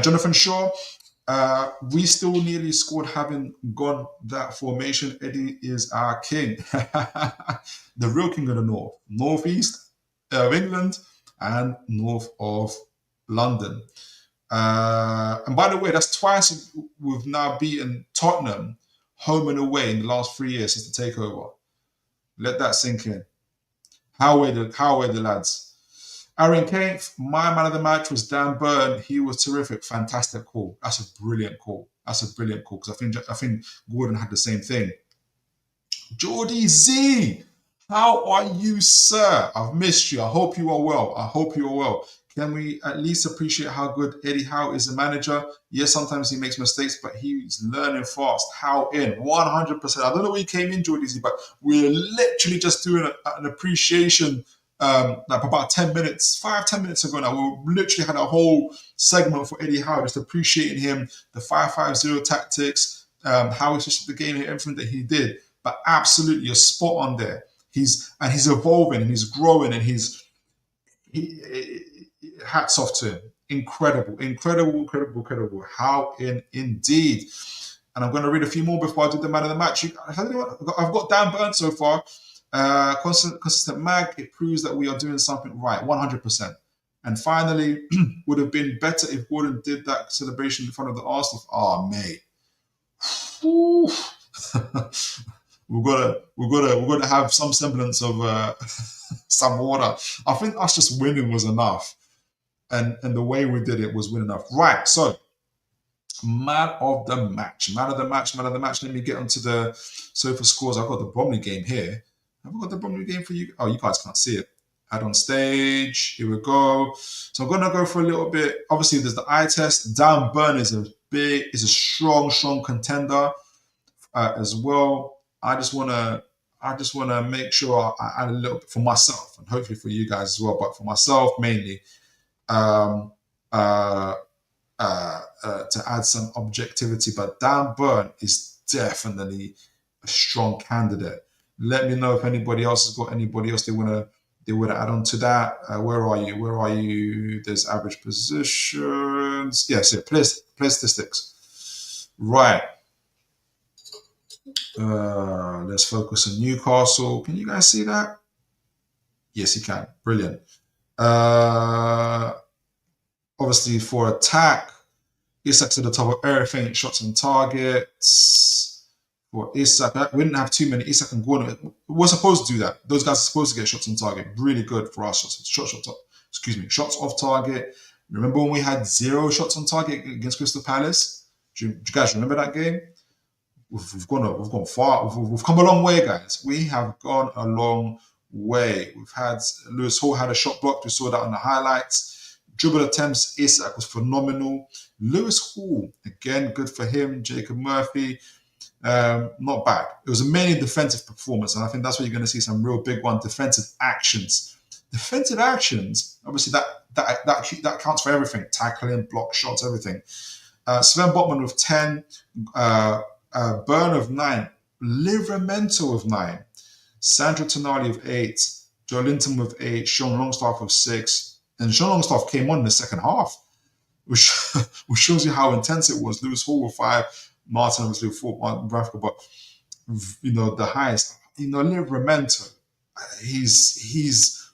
Jonathan Shaw, we still nearly scored having gone that formation. Eddie is our king. The real king of the north. Northeast of England and north of London. And by the way, that's twice we've now beaten Tottenham home and away in the last 3 years since the takeover. Let that sink in. How are the lads? Aaron Kane, my man of the match was Dan Burn. He was terrific. Fantastic call. That's a brilliant call. Because I think Gordon had the same thing. Geordie Z, how are you, sir? I've missed you. I hope you are well. Can we at least appreciate how good Eddie Howe is a manager? Yes, sometimes he makes mistakes, but he's learning fast. Howe in 100%. I don't know where he came in, Geordie Z, but we're literally just doing an appreciation. About 10 minutes ago now, we literally had a whole segment for Eddie Howe, just appreciating him, the 5-5-0 tactics, how he switched the game, everything that he did. But absolutely, you're spot on there. He's evolving and he's growing and hats off to him. Incredible. How indeed. And I'm going to read a few more before I do the man of the match. I've got Dan Burn so far. Consistent mag, it proves that we are doing something right, 100%. And finally, would have been better if Gordon did that celebration in front of the Arsenal. Oh, mate. we're gonna have some semblance of some water. I think us just winning was enough, and the way we did it was winning enough. Right, so man of the match. Let me get onto the sofa scores. I've got the Bromley game here. Have we got the Bromley game for you? Oh, you guys can't see it. Add on stage. Here we go. So I'm going to go for a little bit. Obviously, there's the eye test. Dan Burn is a strong contender as well. I just want to make sure I add a little bit for myself and hopefully for you guys as well. But for myself mainly, to add some objectivity. But Dan Burn is definitely a strong candidate. Let me know if anybody else has got anybody else they want to they would add on to that. Where are you? Where are you? There's average positions. Yes, yeah, player statistics. Right. Let's focus on Newcastle. Can you guys see that? Yes, you can. Brilliant. Obviously, for attack, Isak to the top of everything. Shots on targets. For Isak, we didn't have too many. Isak and Gordon, we're supposed to do that. Those guys are supposed to get shots on target. Really good for us. Shots off target. Remember when we had 0 shots on target against Crystal Palace? Do you guys remember that game? We've gone far. We've come a long way, guys. We have gone a long way. We've had Lewis Hall had a shot blocked. We saw that on the highlights. Dribble attempts, Isak was phenomenal. Lewis Hall, again, good for him. Jacob Murphy, not bad. It was a mainly defensive performance, and I think that's where you're going to see some real big one. Defensive actions. Defensive actions, obviously that counts for everything. Tackling, block shots, everything. Sven Botman with 10. Burn of 9, Livramento of 9, Sandro Tonali of 8, Joe Linton with 8, Sean Longstaff of 6, and Sean Longstaff came on in the second half, which shows you how intense it was. Lewis Hall with 5, Martin obviously with 4, Martin Bradford, but the highest, Livramento, he's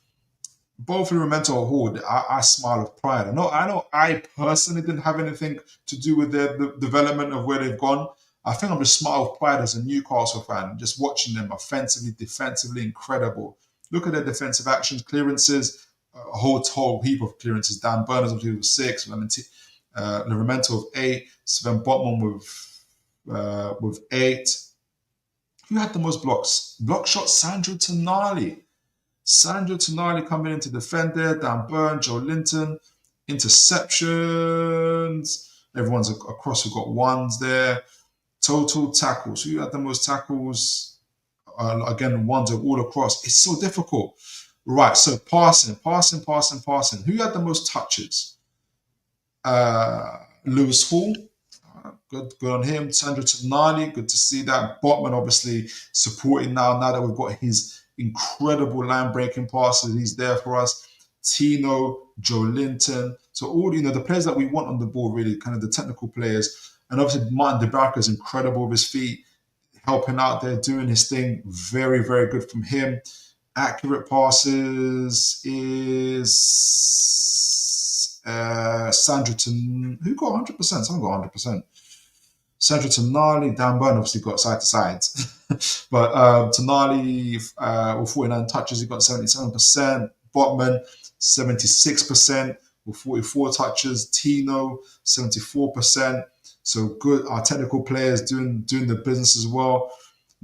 both Livramento or Hall. I smile with pride. I know I personally didn't have anything to do with the development of where they've gone. I think I'm just smile with pride as a Newcastle fan, just watching them offensively, defensively, incredible. Look at their defensive actions, clearances, a whole heap of clearances. Dan Burners with 6, Livramento with 8, Sven Botman with 8. Who had the most blocks? Block shots, Sandro Tonali. Sandro Tonali coming in to defend there. Dan Burn, Joe Linton. Interceptions. Everyone's across who got 1s there. Total tackles. Who had the most tackles? Again, 1s are all across. It's so difficult. Right, so passing. Who had the most touches? Lewis Hall. Good on him. Sandro Tonali, good to see that. Botman obviously supporting now that we've got his incredible line-breaking passes. He's there for us. Tino, Joe Linton. So all, the players that we want on the ball, really, kind of the technical players. And obviously, Martin Dubravka is incredible with his feet, helping out there, doing his thing. Very, very good from him. Accurate passes is Sandro Tonali. Who got 100%? Someone got 100%. Sandro Tonali, Dan Burn obviously got side to side. But Tonali, with 49 touches, he got 77%. Botman, 76% with 44 touches. Tino, 74%. So good, our technical players doing the business as well.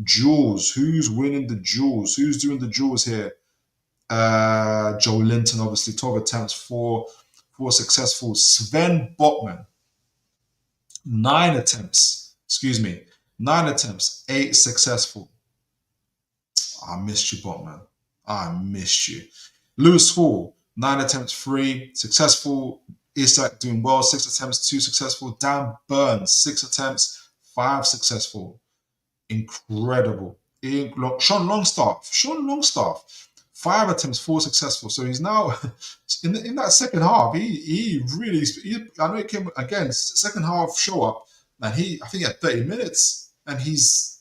Jules, who's winning the Jules? Who's doing the Jules here? Joe Linton, obviously, 12 attempts, 4 successful. Sven Botman, 9 attempts, 8 successful. I missed you, Botman. I missed you. Lewis Hall, 9 attempts, 3 successful. Isak doing well, 6 attempts, 2 successful. Dan Burns, 6 attempts, 5 successful. Incredible. Sean Longstaff, 5 attempts, 4 successful. So he's now in that second half. He really. I know it came again. Second half show up, and I think he had 30 minutes, and he's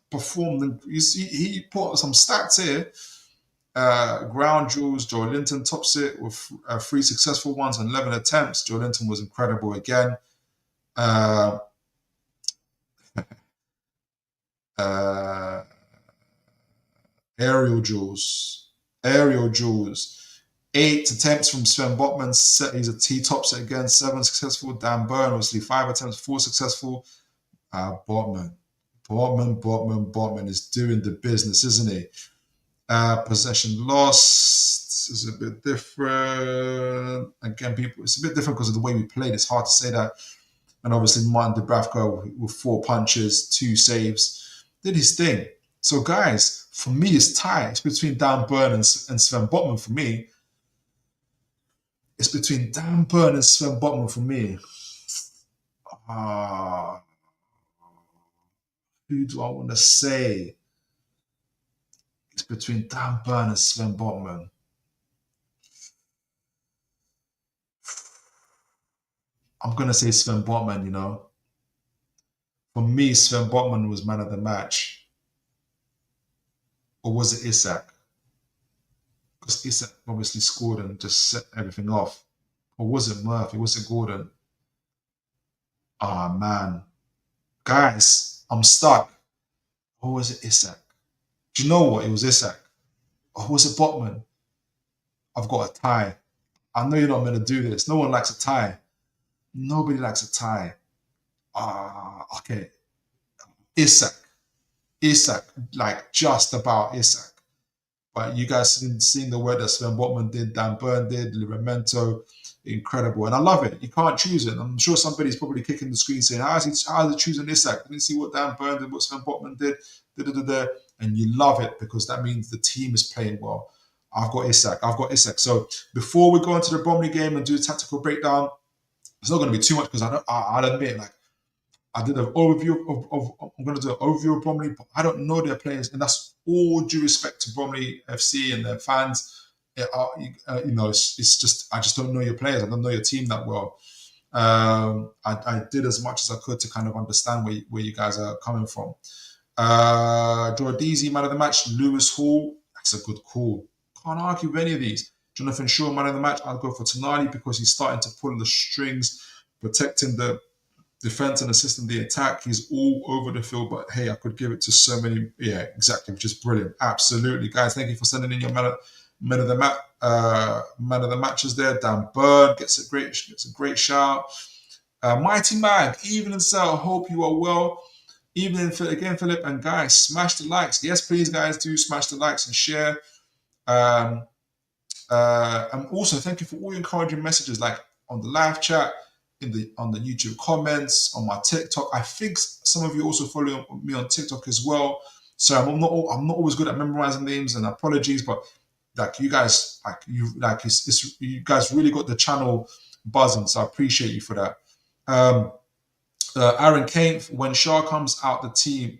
performed. And he put some stats here. Ground jewels, Joe Linton tops it with 3 successful ones and 11 attempts. Joe Linton was incredible again. Aerial jewels, 8 attempts from Sven Botman. He tops it again. 7 successful. Dan Burn, obviously 5 attempts, 4 successful. Botman is doing the business, isn't he? Possession lost is a bit different. Again, it's a bit different because of the way we played. It's hard to say that. And obviously, Martin Dubravka with 4 punches, 2 saves, did his thing. So, guys, for me, it's tight. It's between Dan Burn and Sven Botman for me. It's between Dan Burn and Sven Botman for me. Who do I want to say? It's between Dan Burn and Sven Botman. I'm gonna say Sven Botman. You know, for me, Sven Botman was man of the match, or was it Isak? Because Isak obviously scored and just set everything off. Or was it Murphy? Was it Gordon? Ah, man. Guys, I'm stuck. Or was it Isak? Do you know what? It was Isak. Or was it Botman? I've got a tie. I know you're not going to do this. No one likes a tie. Nobody likes a tie. Okay. Isak. Isak. Like, just about Isak. But you guys seen the work that Sven Botman did, Dan Burn did, Livramento, incredible. And I love it. You can't choose it. I'm sure somebody's probably kicking the screen saying, how is he choosing Isak? Didn't see what Dan Burn did, what Sven Botman did, and you love it because that means the team is playing well. I've got Isak. So before we go into the Bromley game and do a tactical breakdown, it's not going to be too much because I'll admit, like, I did an overview I'm going to do an overview of Bromley, but I don't know their players, and that's all due respect to Bromley FC and their fans. It's just I just don't know your players. I don't know your team that well. I did as much as I could to kind of understand where you guys are coming from. Jordizi, man of the match. Lewis Hall, that's a good call. Can't argue with any of these. Jonathan Shaw, man of the match. I'll go for Toon Army because he's starting to pull the strings, protecting the defense and assisting the attack. He's all over the field, but hey, I could give it to so many. Yeah, exactly, which is brilliant. Absolutely, guys. Thank you for sending in your man of the matches there. Dan Bird gets a great shout. Mighty Mag, evening sir. Hope you are well. Evening again, Philip, and guys, smash the likes. Yes, please, guys, do smash the likes and share. And also thank you for all your encouraging messages, like on the live chat, on the YouTube comments, on my TikTok. I think some of you also follow me on TikTok as well. So I'm not always good at memorizing names, and apologies, but like you guys, you guys really got the channel buzzing. So I appreciate you for that. Aaron Kane, when Shaw comes out the team,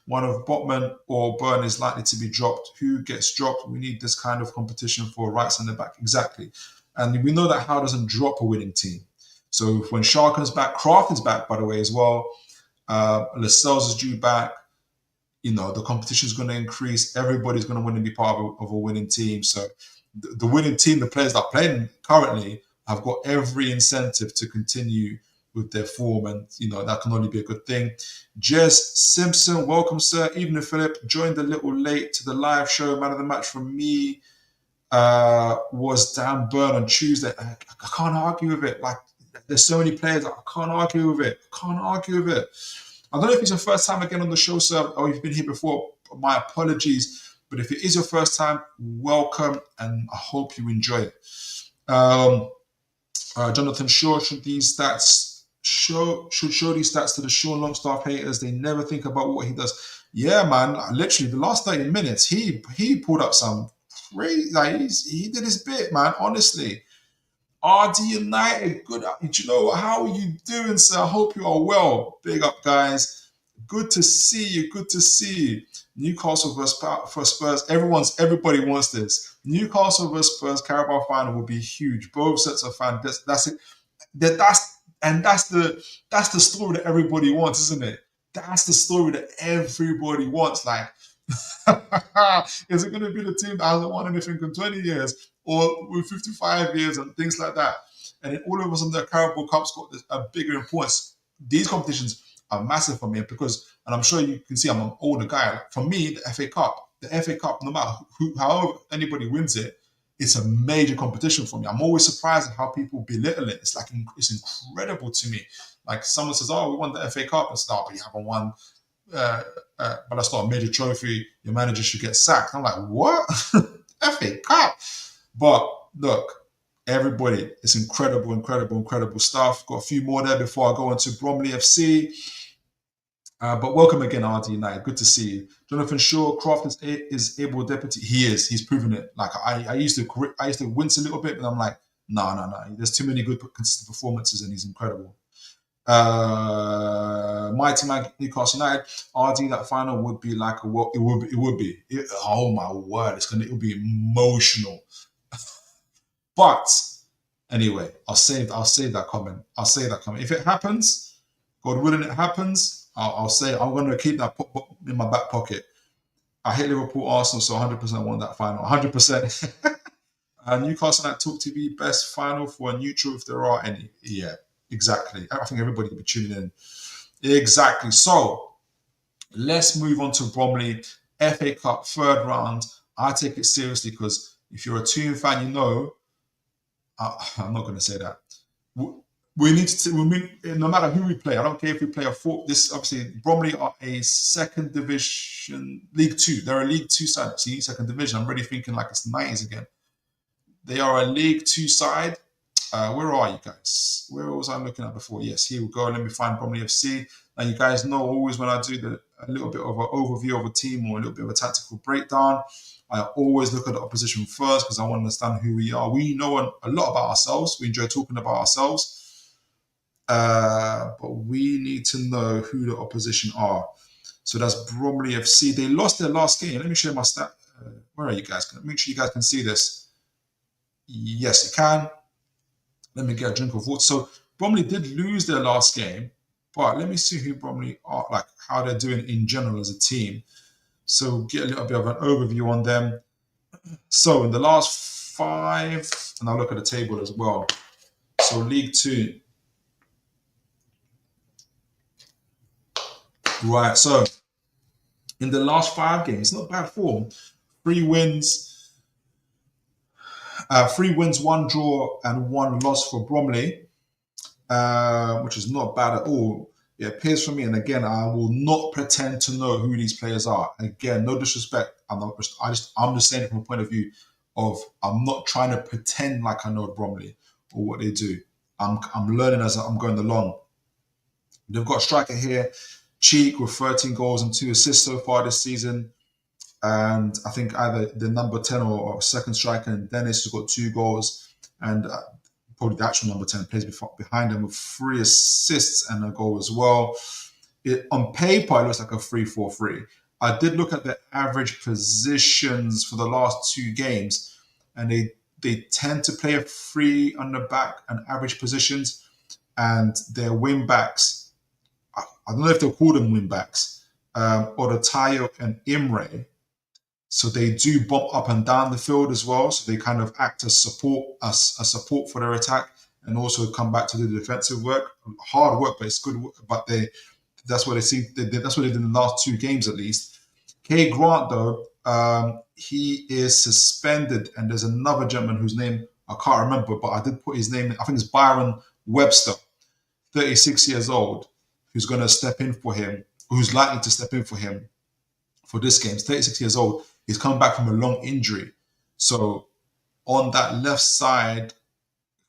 one of Botman or Burn is likely to be dropped. Who gets dropped? We need this kind of competition for right centre back. Exactly. And we know that Howe doesn't drop a winning team. So when Shaw comes back, Kraft is back, by the way, as well. Lascelles is due back. You know, the competition is going to increase. Everybody's going to want to be part of a winning team. So the winning team, the players that are playing currently, have got every incentive to continue with their form. And, you know, that can only be a good thing. Jez Simpson, welcome, sir. Evening, Philip. Joined a little late to the live show. Man of the match from me was Dan Burn on Tuesday. I can't argue with it. Like, there's so many players. I can't argue with it. I don't know if it's your first time again on the show, sir, or you've been here before. My apologies. But if it is your first time, welcome, and I hope you enjoy it. Jonathan Shaw, should show these stats to the Sean Longstaff haters. They never think about what he does. Yeah, man. Literally, the last 30 minutes, he pulled up some crazy. Like, he did his bit, man. Honestly. RD United, good. You know, how are you doing, sir? I hope you are well. Big up, guys. Good to see you. Newcastle versus Spurs. Everybody wants this. Newcastle versus Spurs Carabao final will be huge. Both sets of fans. That's it. That's the story that everybody wants, isn't it? That's the story that everybody wants. Like, is it going to be the team that hasn't won anything in 20 years, or with 55 years and things like that? And then all of a sudden, the Carabao Cup's got a bigger importance. These competitions are massive for me because, and I'm sure you can see I'm an older guy. Like, for me, the FA Cup, no matter however anybody wins it, it's a major competition for me. I'm always surprised at how people belittle it. It's like, it's incredible to me. Like, someone says, "Oh, we won the FA Cup," and stuff, but you haven't won. But that's not a major trophy. Your manager should get sacked. I'm like, what? FA Cup. But look, everybody, it's incredible stuff. Got a few more there before I go into Bromley FC. But welcome again, RD United. Good to see you. Jonathan Shaw, Kraft is able deputy. He is. He's proven it. Like, I used to wince a little bit, but I'm like, no. There's too many good consistent performances, and he's incredible. Mighty Man, Newcastle United. RD, that final would be like it would be. Oh my word, it will be emotional. But Anyway, I'll save that comment. I'll save that comment. If it happens, God willing, it happens. I'll say I'm going to keep that in my back pocket. I hate Liverpool, Arsenal, so 100% want that final. 100%. Newcastle United Talk TV best final for a neutral if there are any. Yeah, exactly. I think everybody will be tuning in. Exactly. So let's move on to Bromley FA Cup third round. I take it seriously because if you're a Toon fan, you know. I'm not going to say that. We need to. No matter who we play, I don't care if we play a four. This obviously Bromley are a second division, League Two. They're a League Two side. See, second division. I'm really thinking like it's the 90s again. They are a League Two side. Where are you guys? Where was I looking at before? Yes, here we go. Let me find Bromley FC. Now you guys know always when I do a little bit of an overview of a team or a little bit of a tactical breakdown, I always look at the opposition first because I want to understand who we are. We know a lot about ourselves. We enjoy talking about ourselves. But we need to know who the opposition are. So that's Bromley FC. They lost their last game. Let me show you my stat. Where are you guys? Make sure you guys can see this. Yes, you can. Let me get a drink of water. So Bromley did lose their last game, but let me see who Bromley are, like how they're doing in general as a team. So get a little bit of an overview on them. So in the last 5, and I'll look at the table as well. So League Two. Right, so in the last 5 games, not bad form. 3 wins, 1 draw, and 1 loss for Bromley, which is not bad at all. It appears for me, and again, I will not pretend to know who these players are. Again, no disrespect. I'm just saying it from a point of view of I'm not trying to pretend like I know Bromley or what they do. I'm learning as I'm going along. They've got a striker here, Cheek, with 13 goals and 2 assists so far this season. And I think either the number 10 or second striker, and Dennis, has got 2 goals. And probably the actual number 10 plays behind him with 3 assists and a goal as well. On paper, it looks like a 3-4-3. I did look at the average positions for the last 2 games, and they tend to play a 3 on the back and average positions, and their wing backs, I don't know if they'll call them wing backs, Odotayo and Imre. So they do bump up and down the field as well. So they kind of act as support for their attack, and also come back to do the defensive work. Hard work, but it's good work. But that's what they see. That's what they did in the last 2 games at least. K. Grant, though, he is suspended, and there's another gentleman whose name I can't remember, but I did put his name. I think it's Byron Webster, 36 years old, who's going to step in for him, who's likely to step in for him for this game. He's 36 years old. He's come back from a long injury. So on that left side,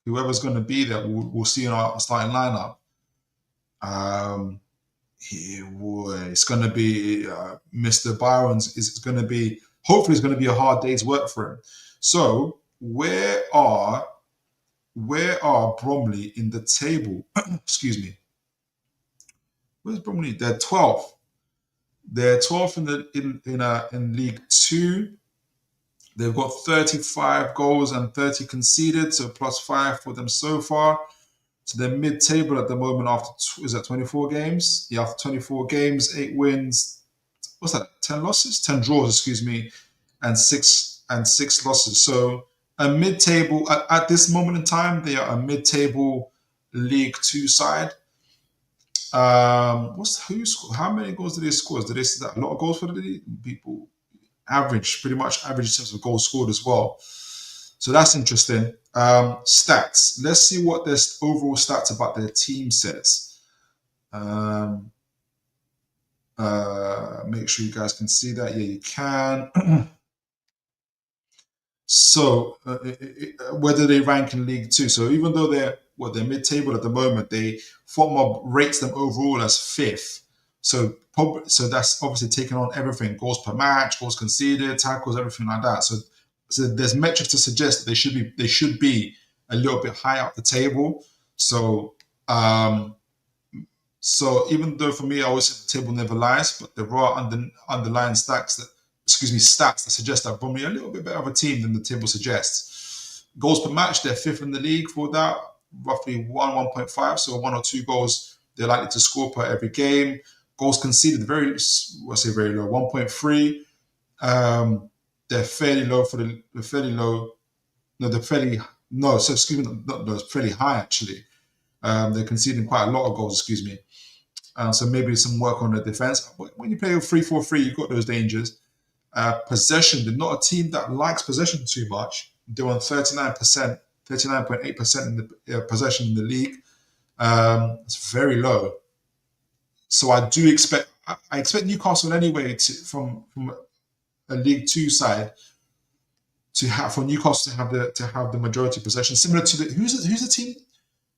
whoever's going to be there, we'll see in our starting lineup. It's going to be Mr. Byron's. It's going to be, hopefully it's going to be a hard day's work for him. So where are Bromley in the table? Excuse me. Where's Bromley? They're 12th. They're 12th in League Two. They've got 35 goals and 30 conceded, so +5 for them so far. So they're mid-table at the moment after, is that 24 games? Yeah, after 24 games, 8 wins. What's that? 10 losses? 10 draws, excuse me, and 6 losses. So a mid-table at this moment in time, they are a mid-table League Two side. How many goals did they score? Did they see that a lot of goals for the people? Pretty much average in terms of goals scored as well. So that's interesting. Stats. Let's see what their overall stats about their team says. Make sure you guys can see that. Yeah, you can. So whether they rank in League Two. So even though they're mid-table at the moment, FOTMOB rates them overall as 5th. So that's obviously taking on everything: goals per match, goals conceded, tackles, everything like that. So there's metrics to suggest that they should be a little bit high up the table. So even though for me, I always say the table never lies, but there are underlying stats that suggest that Bromley are a little bit better of a team than the table suggests. Goals per match, they're 5th in the league for that, roughly 1.5. So 1 or 2 goals they're likely to score per every game. Goals conceded, very low, 1.3. They're fairly low it's fairly high actually. They're conceding quite a lot of goals, excuse me. So maybe some work on the defense. But when you play with 3-4-3, you've got those dangers. Possession, they're not a team that likes possession too much. They're on 39%, 39.8% in the possession in the league. It's very low. So I expect Newcastle anyway from a League Two side for Newcastle to have the majority possession, similar to who's the team?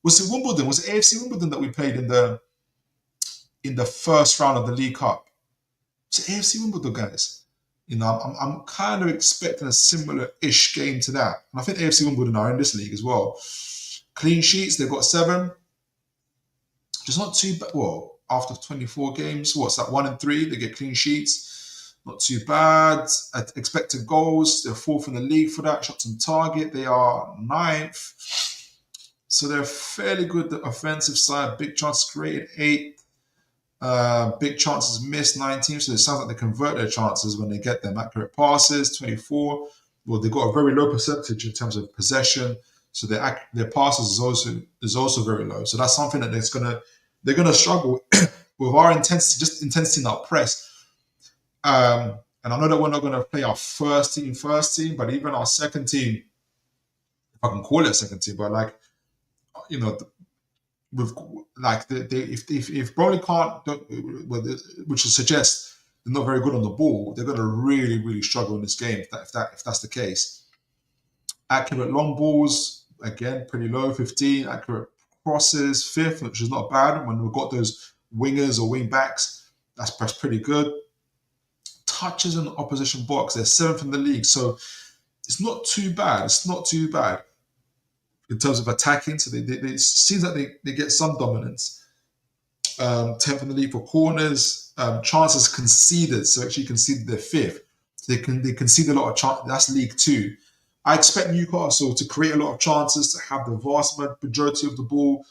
Was it Wimbledon? Was it AFC Wimbledon that we played in the first round of the League Cup? Was it AFC Wimbledon, guys? I'm kind of expecting a similar-ish game to that. And I think AFC Wimbledon are in this league as well. Clean sheets, they've got 7. Just not too bad. Well, after 24 games, what's that? 1 and 3, they get clean sheets. Not too bad. At expected goals, they're 4th in the league for that. Shots on target, they are 9th. So they're fairly good. The offensive side, big chances created, 8. Big chances missed, 19. So it sounds like they convert their chances when they get them. Accurate passes, 24. Well, they've got a very low percentage in terms of possession. So their passes is also very low. So that's something that they're gonna struggle with our intensity in our press. And I know that we're not gonna play our first team, but even our second team, if I can call it a second team, but like, with like if Bromley can't, which would suggest they're not very good on the ball, they're going to really, really struggle in this game if that's the case. Accurate long balls, again, pretty low, 15. Accurate crosses, 5th, which is not bad. When we've got those wingers or wing backs, that's pretty good. Touches in the opposition box, they're 7th in the league, so it's not too bad. In terms of attacking, so it seems like they get some dominance. 10th in the league for corners, chances conceded. So actually conceded their 5th. So they concede a lot of chances. That's League 2. I expect Newcastle to create a lot of chances, to have the vast majority of the ball,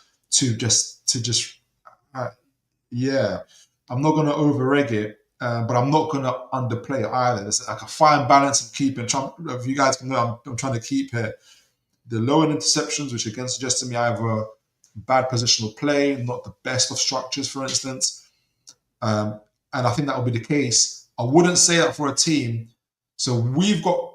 I'm not going to over-reg it, but I'm not going to underplay it either. There's like a fine balance of keeping. If you guys can know, I'm trying to keep here. The low end interceptions, which again suggests to me I have a bad positional play, not the best of structures, for instance. And I think that will be the case. I wouldn't say that for a team. So we've got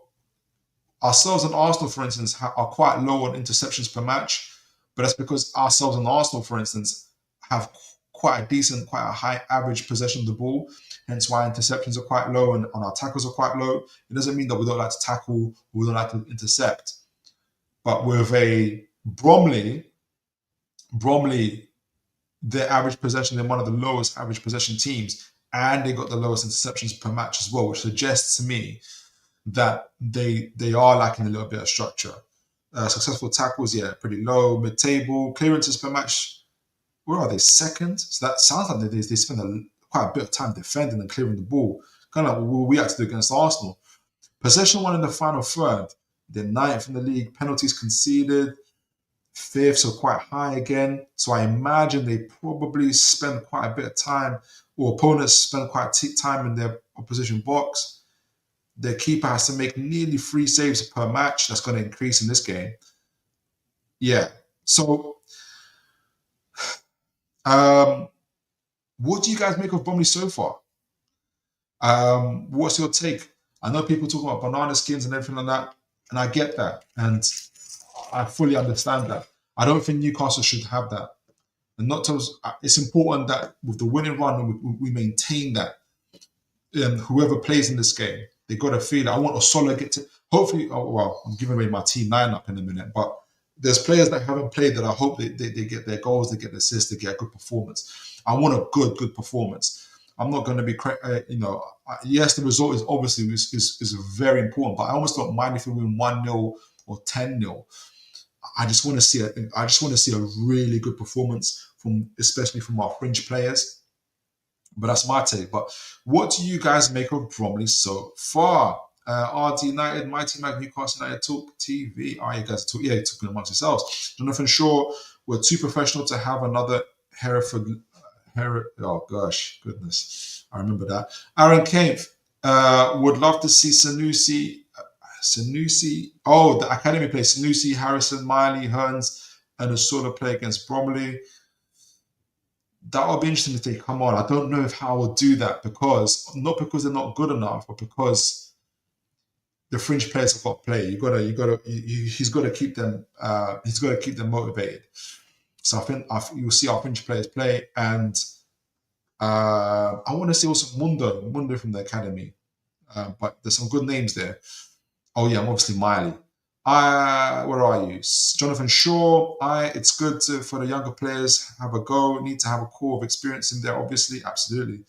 ourselves and Arsenal, for instance, are quite low on interceptions per match. But that's because ourselves and Arsenal, for instance, have quite a high average possession of the ball. Hence why interceptions are quite low and our tackles are quite low. It doesn't mean that we don't like to tackle or we don't like to intercept. But with a Bromley, their average possession, they're one of the lowest average possession teams, and they got the lowest interceptions per match as well, which suggests to me that they are lacking a little bit of structure. Successful tackles, pretty low. Mid-table clearances per match, where are they? 2nd. So that sounds like they spend quite a bit of time defending and clearing the ball, kind of like what we had to do against Arsenal. Possession 1 in the final third. They're 9th in the league. Penalties conceded, 5th, so quite high again. So I imagine they probably spend quite a bit of time, or opponents spend quite time in their opposition box. Their keeper has to make nearly 3 saves per match. That's going to increase in this game. Yeah. So, what do you guys make of Bromley so far? What's your take? I know people talk about banana skins and everything like that. And I get that, and I fully understand that. I don't think Newcastle should have that. And it's important that with the winning run, we maintain that. Whoever plays in this game, they got to feel it. I want Osola get to. Hopefully, I'm giving away my team lineup in a minute, but there's players that haven't played that I hope they get their goals, they get the assists, they get a good performance. I want a good performance. I'm not going to be, yes, the result is obviously is very important, but I almost don't mind if we win 1-0 or 10-0. I just want to see a really good performance especially from our fringe players. But that's my take. But what do you guys make of Bromley so far? RD United, Mighty Mag, Newcastle United, Talk TV. Oh, you guys talking amongst yourselves. Jonathan Shaw, we're too professional to have another Hereford. Oh gosh, goodness, I remember that. Aaron Kempf would love to see Sanusi. Oh, the academy play Sanusi, Harrison, Miley, Hearns, and a sort of play against Bromley. That would be interesting if they come on. I don't know if Howe will do that not because they're not good enough, but because the fringe players have got to play. He's got to keep them. He's got to keep them motivated. So I think you'll see our fringe players play, and I want to see also Mundo from the academy. But there's some good names there. Oh yeah, I'm obviously Miley. Where are you? Jonathan Shaw. It's good for the younger players have a go. Need to have a core of experience in there, obviously. Absolutely.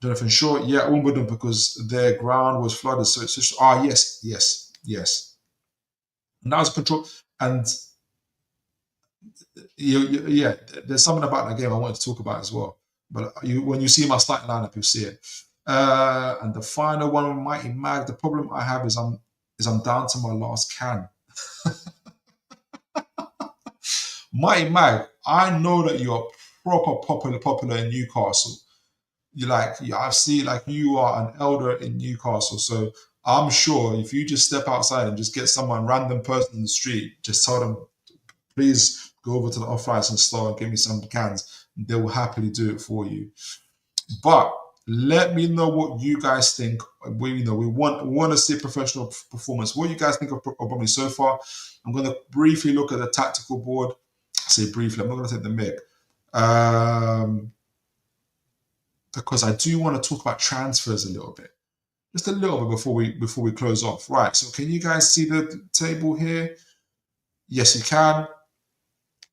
Jonathan Shaw. Yeah, Wimbledon, because their ground was flooded. So it's just, yes. And that was control. And yeah, there's something about that game I wanted to talk about as well. But when you see my starting lineup, you'll see it. And the final one, Mighty Mag. The problem I have is I'm down to my last can. Mighty Mag, I know that you're proper popular in Newcastle. I see you are an elder in Newcastle. So I'm sure if you just step outside and just get someone random person in the street, just tell them, please go over to the off-license store and give me some cans. They will happily do it for you. But let me know what you guys think. We want to see a professional performance. What do you guys think of Bromley so far? I'm going to briefly look at the tactical board. I say briefly. I'm not going to take the mic. Because I do want to talk about transfers a little bit. Just a little bit before we close off. Right, so can you guys see the table here? Yes, you can.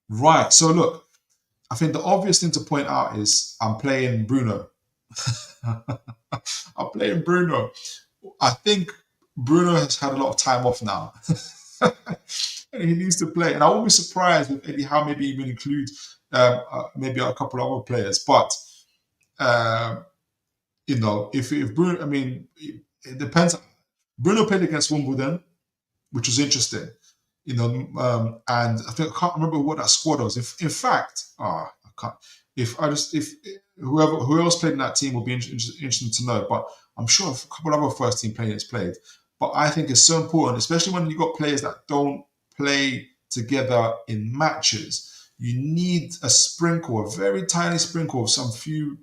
Right, so look, I think the obvious thing to point out is I'm playing Bruno. I'm playing Bruno. I think Bruno has had a lot of time off now. And he needs to play. And I won't be surprised if Eddie Howe maybe even include maybe a couple of other players. But if Bruno, I mean, it depends. Bruno played against Wimbledon, which was interesting. And I think I can't remember what that squad was. In fact, I can't. If who else played in that team will be interesting to know. But I'm sure a couple of other first team players played. But I think it's so important, especially when you've got players that don't play together in matches. You need a very tiny sprinkle of some few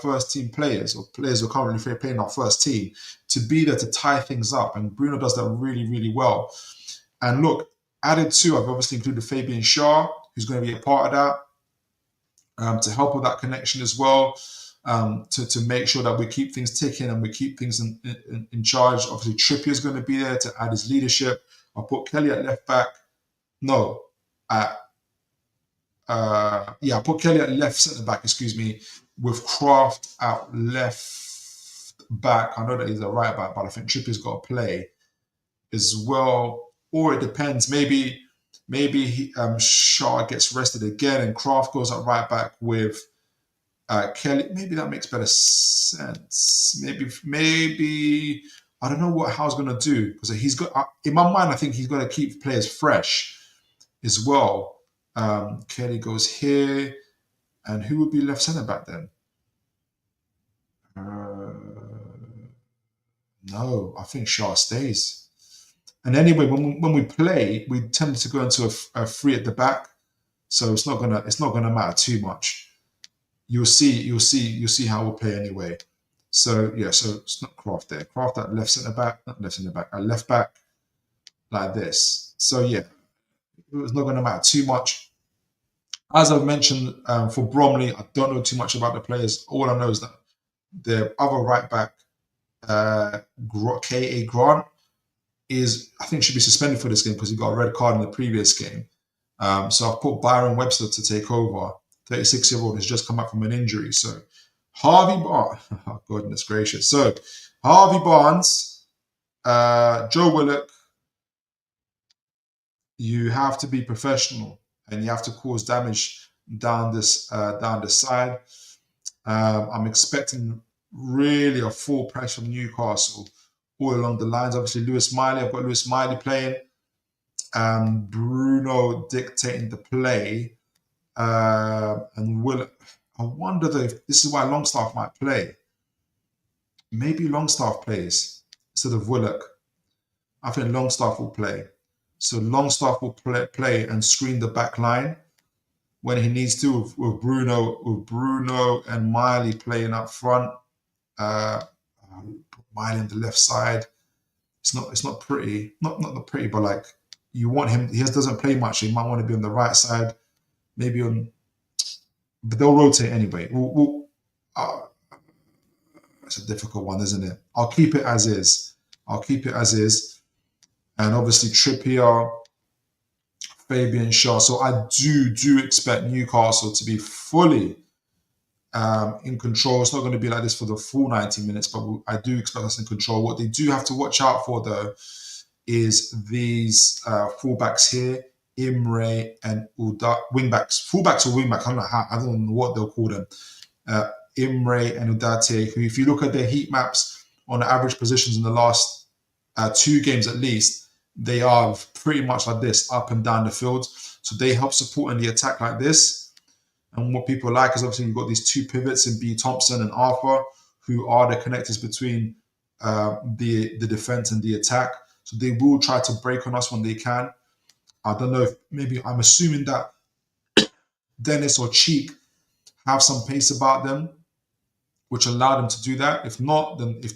first team players or players who are currently playing our first team to be there to tie things up. And Bruno does that really, really well. And look, added to, I've obviously included Fabian Schär, who's going to be a part of that, to help with that connection as well, to make sure that we keep things ticking and we keep things in charge. Obviously, Trippier's going to be there to add his leadership. I'll put Kelly at left back. I put Kelly at left centre back, with Kraft at left back. I know that he's a right back, but I think Trippier's got to play as well. Or it depends. Maybe Schär gets rested again and Kraft goes at right back with Kelly. Maybe that makes better sense. Maybe I don't know what Howe's going to do, because he's got, in my mind, I think he's going to keep players fresh as well. Kelly goes here, and who would be left centre back then? No, I think Schär stays. And anyway, when we play, we tend to go into a three at the back, so it's not gonna matter too much. You'll see how we'll play anyway. So yeah, so it's not Kraft there. Kraft at left centre back, not left centre back, at left back, like this. So yeah, it's not gonna matter too much. As I've mentioned, for Bromley, I don't know too much about the players. All I know is that the other right back, K.A. Grant, I think should be suspended for this game because he got a red card in the previous game. So I've put Byron Webster to take over. 36-year-old has just come back from an injury. So Harvey Barnes, oh goodness gracious. So Harvey Barnes, Joe Willock, you have to be professional and you have to cause damage down this side. I'm expecting really a full press from Newcastle all along the lines. Obviously, Lewis Miley. I've got Lewis Miley playing. Bruno dictating the play. And I wonder though if this is why Longstaff might play. Maybe Longstaff plays instead of Willock. I think Longstaff will play. So Longstaff will play and screen the back line when he needs to with Bruno and Miley playing up front. Miley on the left side. It's not pretty. Not pretty, but like you want him. He doesn't play much. So he might want to be on the right side, maybe on. But they'll rotate anyway. It's a difficult one, isn't it? I'll keep it as is. And obviously Trippier, Fabian Shaw. So I do expect Newcastle to be fully in control. It's not going to be like this for the full 90 minutes, but I do expect us in control. What they do have to watch out for, though, is these fullbacks here, Imre and wingbacks. Fullbacks or wingbacks, I don't know what they'll call them. Imre and Udate, who, if you look at their heat maps on the average positions in the last 2 games at least, they are pretty much like this, up and down the field. So they help support in the attack like this. And what people like is obviously you've got these 2 pivots in B. Thompson and Arthur, who are the connectors between the defense and the attack. So they will try to break on us when they can. I don't know if maybe I'm assuming that Dennis or Cheek have some pace about them, which allow them to do that. If not, then if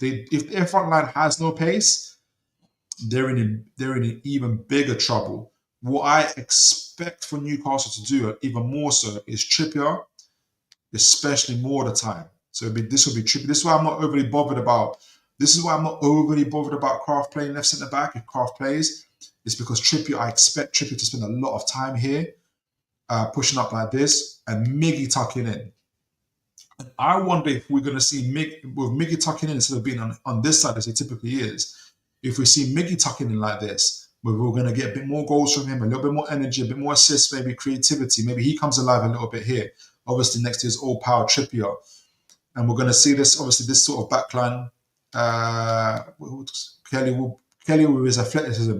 their front line has no pace, they're in even bigger trouble. What I expect for Newcastle to do, even more so, is Trippier, especially more of the time. So this will be Trippier. This is why I'm not overly bothered about. Kraft playing left centre back. If Kraft plays, it's because Trippier. I expect Trippier to spend a lot of time here, pushing up like this, and Miggy tucking in. And I wonder if we're going to see Miggy tucking in instead of being on this side as he typically is. If we see Miggy tucking in like this, where we're going to get a bit more goals from him, a little bit more energy, a bit more assists, maybe creativity. Maybe he comes alive a little bit here. Obviously, next to his all-power Trippier. And we're going to see this, obviously, this sort of backline. Kelly with his athleticism.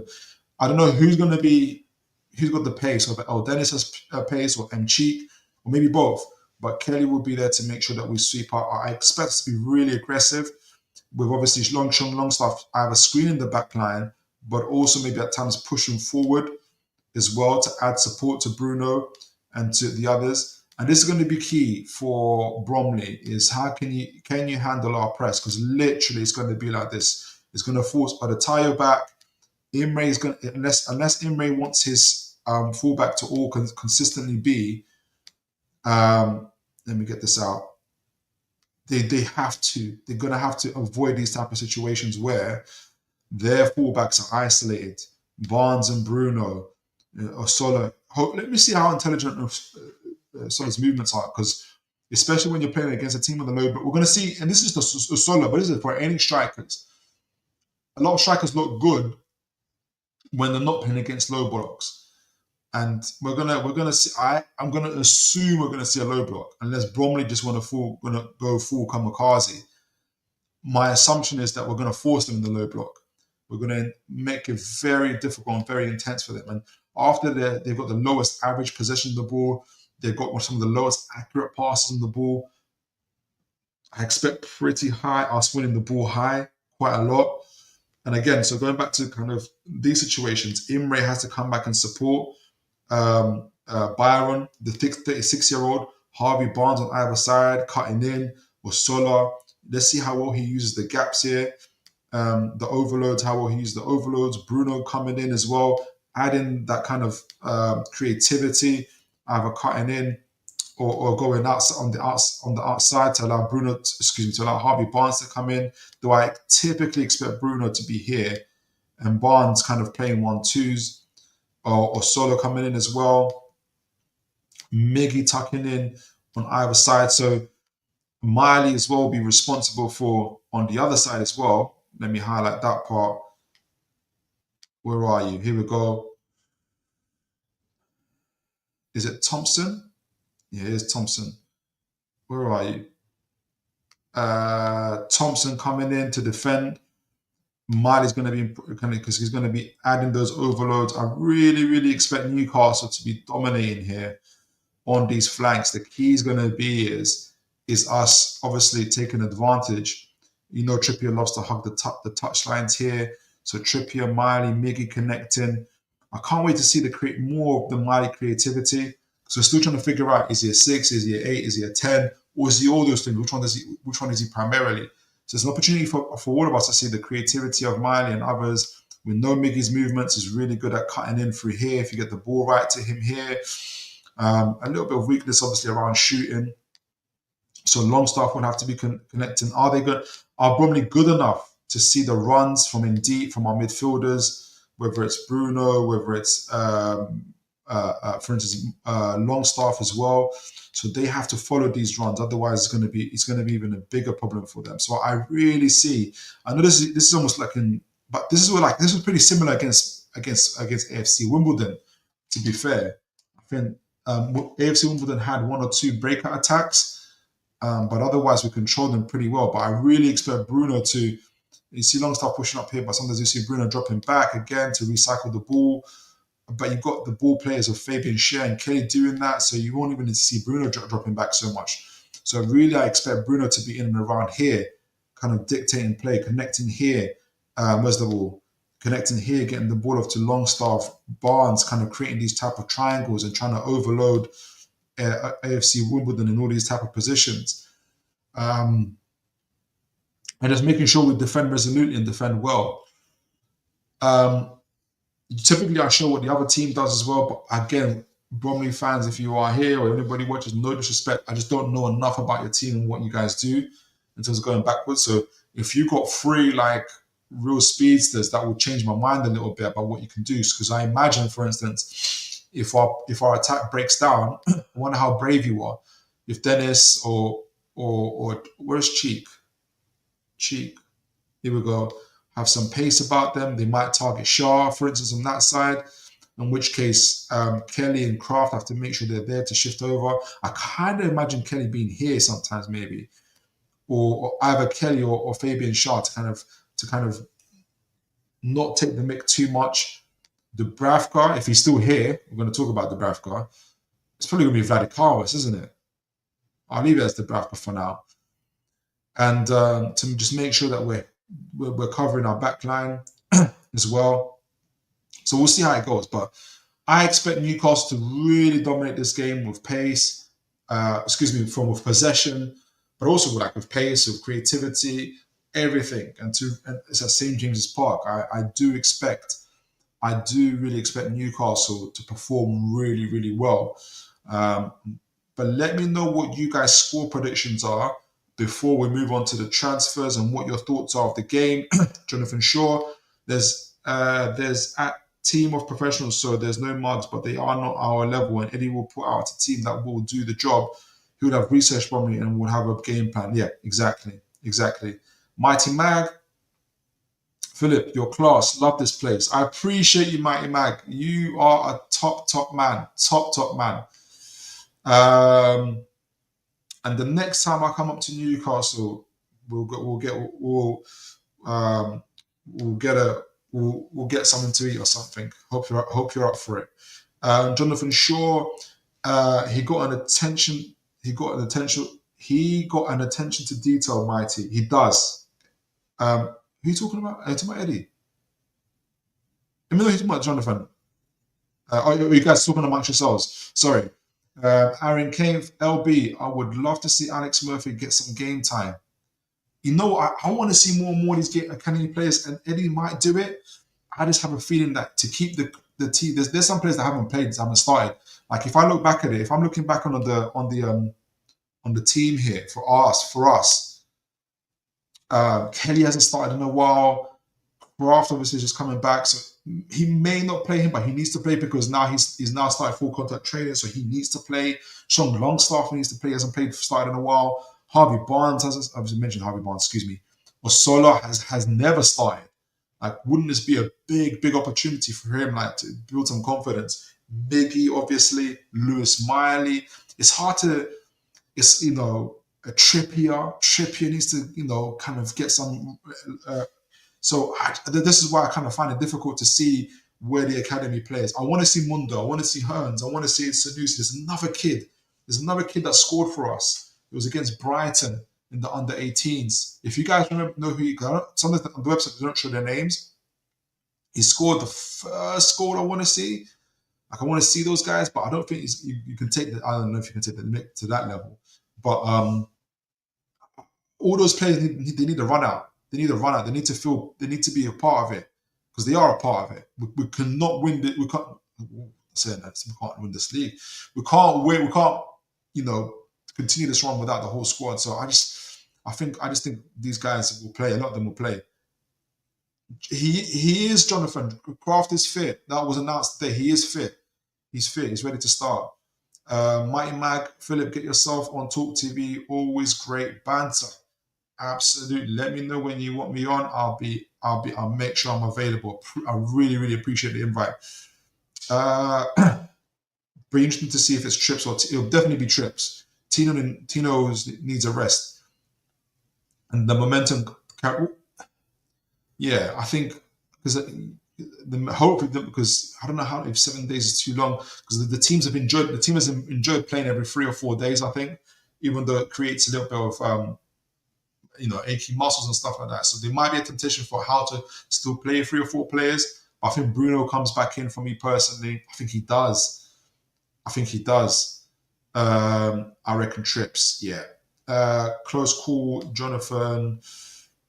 I don't know who's got the pace. Dennis has pace, or Cheek, or maybe both. But Kelly will be there to make sure that we sweep out. I expect us to be really aggressive, with obviously Longstaff either screening the back line, but also maybe at times pushing forward as well to add support to Bruno and to the others. And this is going to be key for Bromley, is how can you handle our press? Because literally it's going to be like this. It's going to force by the tire back. Imre is going to, unless Imre wants his fullback to all consistently be, let me get this out. They're going to have to avoid these type of situations where their fullbacks are isolated. Barnes and Bruno, or Solo. Let me see how intelligent Solo's movements are, because especially when you're playing against a team with a low block, we're going to see, and this is the Solo, but this is for any strikers. A lot of strikers look good when they're not playing against low blocks. And we're gonna see. I'm gonna assume we're gonna see a low block, unless Bromley just gonna go full kamikaze. My assumption is that we're gonna force them in the low block. We're gonna make it very difficult and very intense for them. And after they've got the lowest average possession of the ball, they've got some of the lowest accurate passes on the ball. I expect pretty high us winning the ball high quite a lot. And again, so going back to kind of these situations, Imre has to come back and support. Byron, the 36-year-old, Harvey Barnes on either side, cutting in, or Sola. Let's see how well he uses the gaps here. The overloads, how well he uses the overloads. Bruno coming in as well, adding that kind of creativity, either cutting in or going outside on the outside to allow to allow Harvey Barnes to come in. Though I typically expect Bruno to be here and Barnes kind of playing 1-2s. Or Solo coming in as well. Miggy tucking in on either side. So Miley as well will be responsible for on the other side as well. Let me highlight that part. Where are you? Here we go. Is it Thompson? Yeah, here's Thompson. Where are you? Thompson coming in to defend. Miley's going to be because he's going to be adding those overloads. I really expect Newcastle to be dominating here on these flanks. The key is going to be is us obviously taking advantage. You know, Trippier loves to hug the touch lines here. So Trippier, Miley, Miggy connecting. I can't wait to see more of the Miley creativity. So still trying to figure out, is he a 6, is he a 8, is he a 10, or is he all those things? Which one is he primarily? So it's an opportunity for all of us to see the creativity of Miley and others. We know Miggy's movements is really good at cutting in through here. If you get the ball right to him here, a little bit of weakness obviously around shooting. So Longstaff would have to be connecting. Are they good? Are Bromley good enough to see the runs from our midfielders, whether it's Bruno, whether it's for instance Longstaff as well? So they have to follow these runs, otherwise it's going to be even a bigger problem for them. So I really see. I know this is almost like but this was pretty similar against AFC Wimbledon. To be fair, I think AFC Wimbledon had 1 or 2 breakout attacks. But otherwise, we control them pretty well. But I really expect Bruno to. You see Longstaff pushing up here, but sometimes you see Bruno dropping back again to recycle the ball. But you've got the ball players of Fabian Schär and Kelly doing that, so you won't even need to see Bruno dropping back so much. So really, I expect Bruno to be in and around here, kind of dictating play, connecting here. Where's the ball? Connecting here, getting the ball off to Longstaff, Barnes, kind of creating these type of triangles and trying to overload AFC Wimbledon in all these type of positions, and just making sure we defend resolutely and defend well. Typically, I show what the other team does as well, but again, Bromley fans, if you are here or anybody watches, no disrespect, I just don't know enough about your team and what you guys do in terms of going backwards. So if you got 3 like real speedsters, that will change my mind a little bit about what you can do. Because I imagine, for instance, if our attack breaks down, I wonder how brave you are. If Dennis or where's Cheek, here we go, have some pace about them, they might target Shaw, for instance, on that side. In which case, Kelly and Kraft have to make sure they're there to shift over. I kind of imagine Kelly being here sometimes, maybe, or either Kelly or Fabian Shaw to kind of not take the mick too much. Dubravka, if he's still here, we're going to talk about Dubravka. It's probably going to be Vladikaris, isn't it? I'll leave it as Dubravka for now, and to just make sure that we're covering our back line as well. So we'll see how it goes. But I expect Newcastle to really dominate this game with pace, with possession, but also with pace, with creativity, everything. And it's at St. James's Park. I do really expect Newcastle to perform really, really well. But let me know what you guys' score predictions are before we move on to the transfers and what your thoughts are of the game. Jonathan Shaw, there's at team of professionals, so there's no mugs, but they are not our level, and Eddie will put out a team that will do the job. He would have researched Bromley and will have a game plan. Yeah, exactly. Mighty Mag, Philip, your class, love this place. I appreciate you, Mighty Mag. You are a top man, top man. And the next time I come up to Newcastle, we'll get something to eat or something. Hope you're up for it. Jonathan Shaw, he got an attention to detail, Mighty. He does. Who are you talking about? Are you talking about Eddie? Let me know who's talking about Jonathan. You guys talking amongst yourselves? Sorry. Aaron Cave, LB, I would love to see Alex Murphy get some game time. You know, I want to see more and more of these academy players, and Eddie might do it. I just have a feeling that to keep the team, there's some players that haven't played, that haven't started. Like if I look back at it, if I'm looking back on the team here for us, Kelly hasn't started in a while. Kraft obviously is just coming back, so he may not play him, but he needs to play because now he's now started full contact training, so he needs to play. Sean Longstaff needs to play, hasn't started in a while. Harvey Barnes has, I mentioned Harvey Barnes, excuse me. Osola has never started. Like, wouldn't this be a big opportunity for him, like, to build some confidence? Miggy, obviously, Lewis Miley. It's hard to, a Trippier. Trippier needs to, kind of get some So this is why I kind of find it difficult to see where the academy plays. I want to see Mundo. I want to see Hearns. I want to see Sanusi. There's another kid. There's another kid that scored for us. It was against Brighton in the under-18s. If you guys know who he got, some of the websites don't show their names. He scored the first goal I want to see. Like, I want to see those guys, but I don't think you can take the. I don't know if you can take the to that level. But all those players they need to run out. They need to run out. They need to feel. They need to be a part of it because they are a part of it. We cannot win. We can't. Saying that we can't win this league. We can't win. We can't. Continue this run without the whole squad. So I just think these guys will play. A lot of them will play. He is Jonathan. Kraft is fit. That was announced today. He is fit. He's fit. He's ready to start. Mighty Mag, Philip, get yourself on Talk TV. Always great banter. Absolutely. Let me know when you want me on. I'll make sure I'm available. I really, really appreciate the invite. Be interesting to see if it's trips or it'll definitely be trips. Tino needs a rest, and the momentum. Yeah, I think because hopefully because I don't know how if 7 days is too long because the team has enjoyed playing every 3 or 4 days. I think even though it creates a little bit of aching muscles and stuff like that. So there might be a temptation for how to still play 3 or 4 players. I think Bruno comes back in for me personally. I think he does. I reckon trips. Yeah. Close call, Jonathan.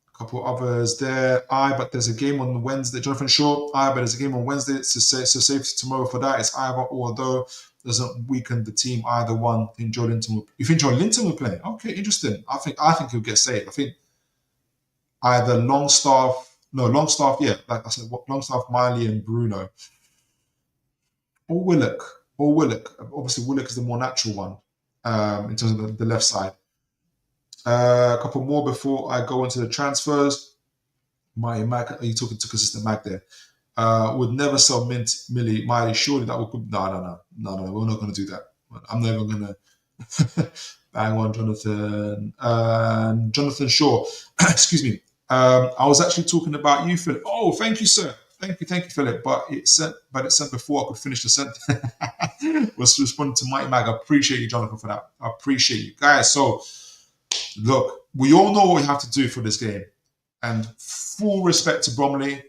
A couple others there. But there's a game on Wednesday. Jonathan Shaw. But there's a game on Wednesday. It's so safety tomorrow for that. It's either or, though. Doesn't weaken the team either one. You think Joe Linton will play? Okay, interesting. I think he'll get saved. I think either Longstaff. Yeah, like I said, Longstaff, Miley, and Bruno, or Willock. Obviously, Willock is the more natural one in terms of the left side. A couple more before I go into the transfers. Mighty Mag, are you talking to Consistent Mag there? Would never sell Millie Miley. Surely that would no. We're not going to do that. I'm never going to bang on Jonathan. Jonathan Shaw. Excuse me. I was actually talking about you, Philip. Oh, thank you, sir. Thank you, Philip. But it sent before I could finish the sentence. Was responding to Mighty Mag. I appreciate you, Jonathan, for that. I appreciate you, guys. So, look, we all know what we have to do for this game, and full respect to Bromley.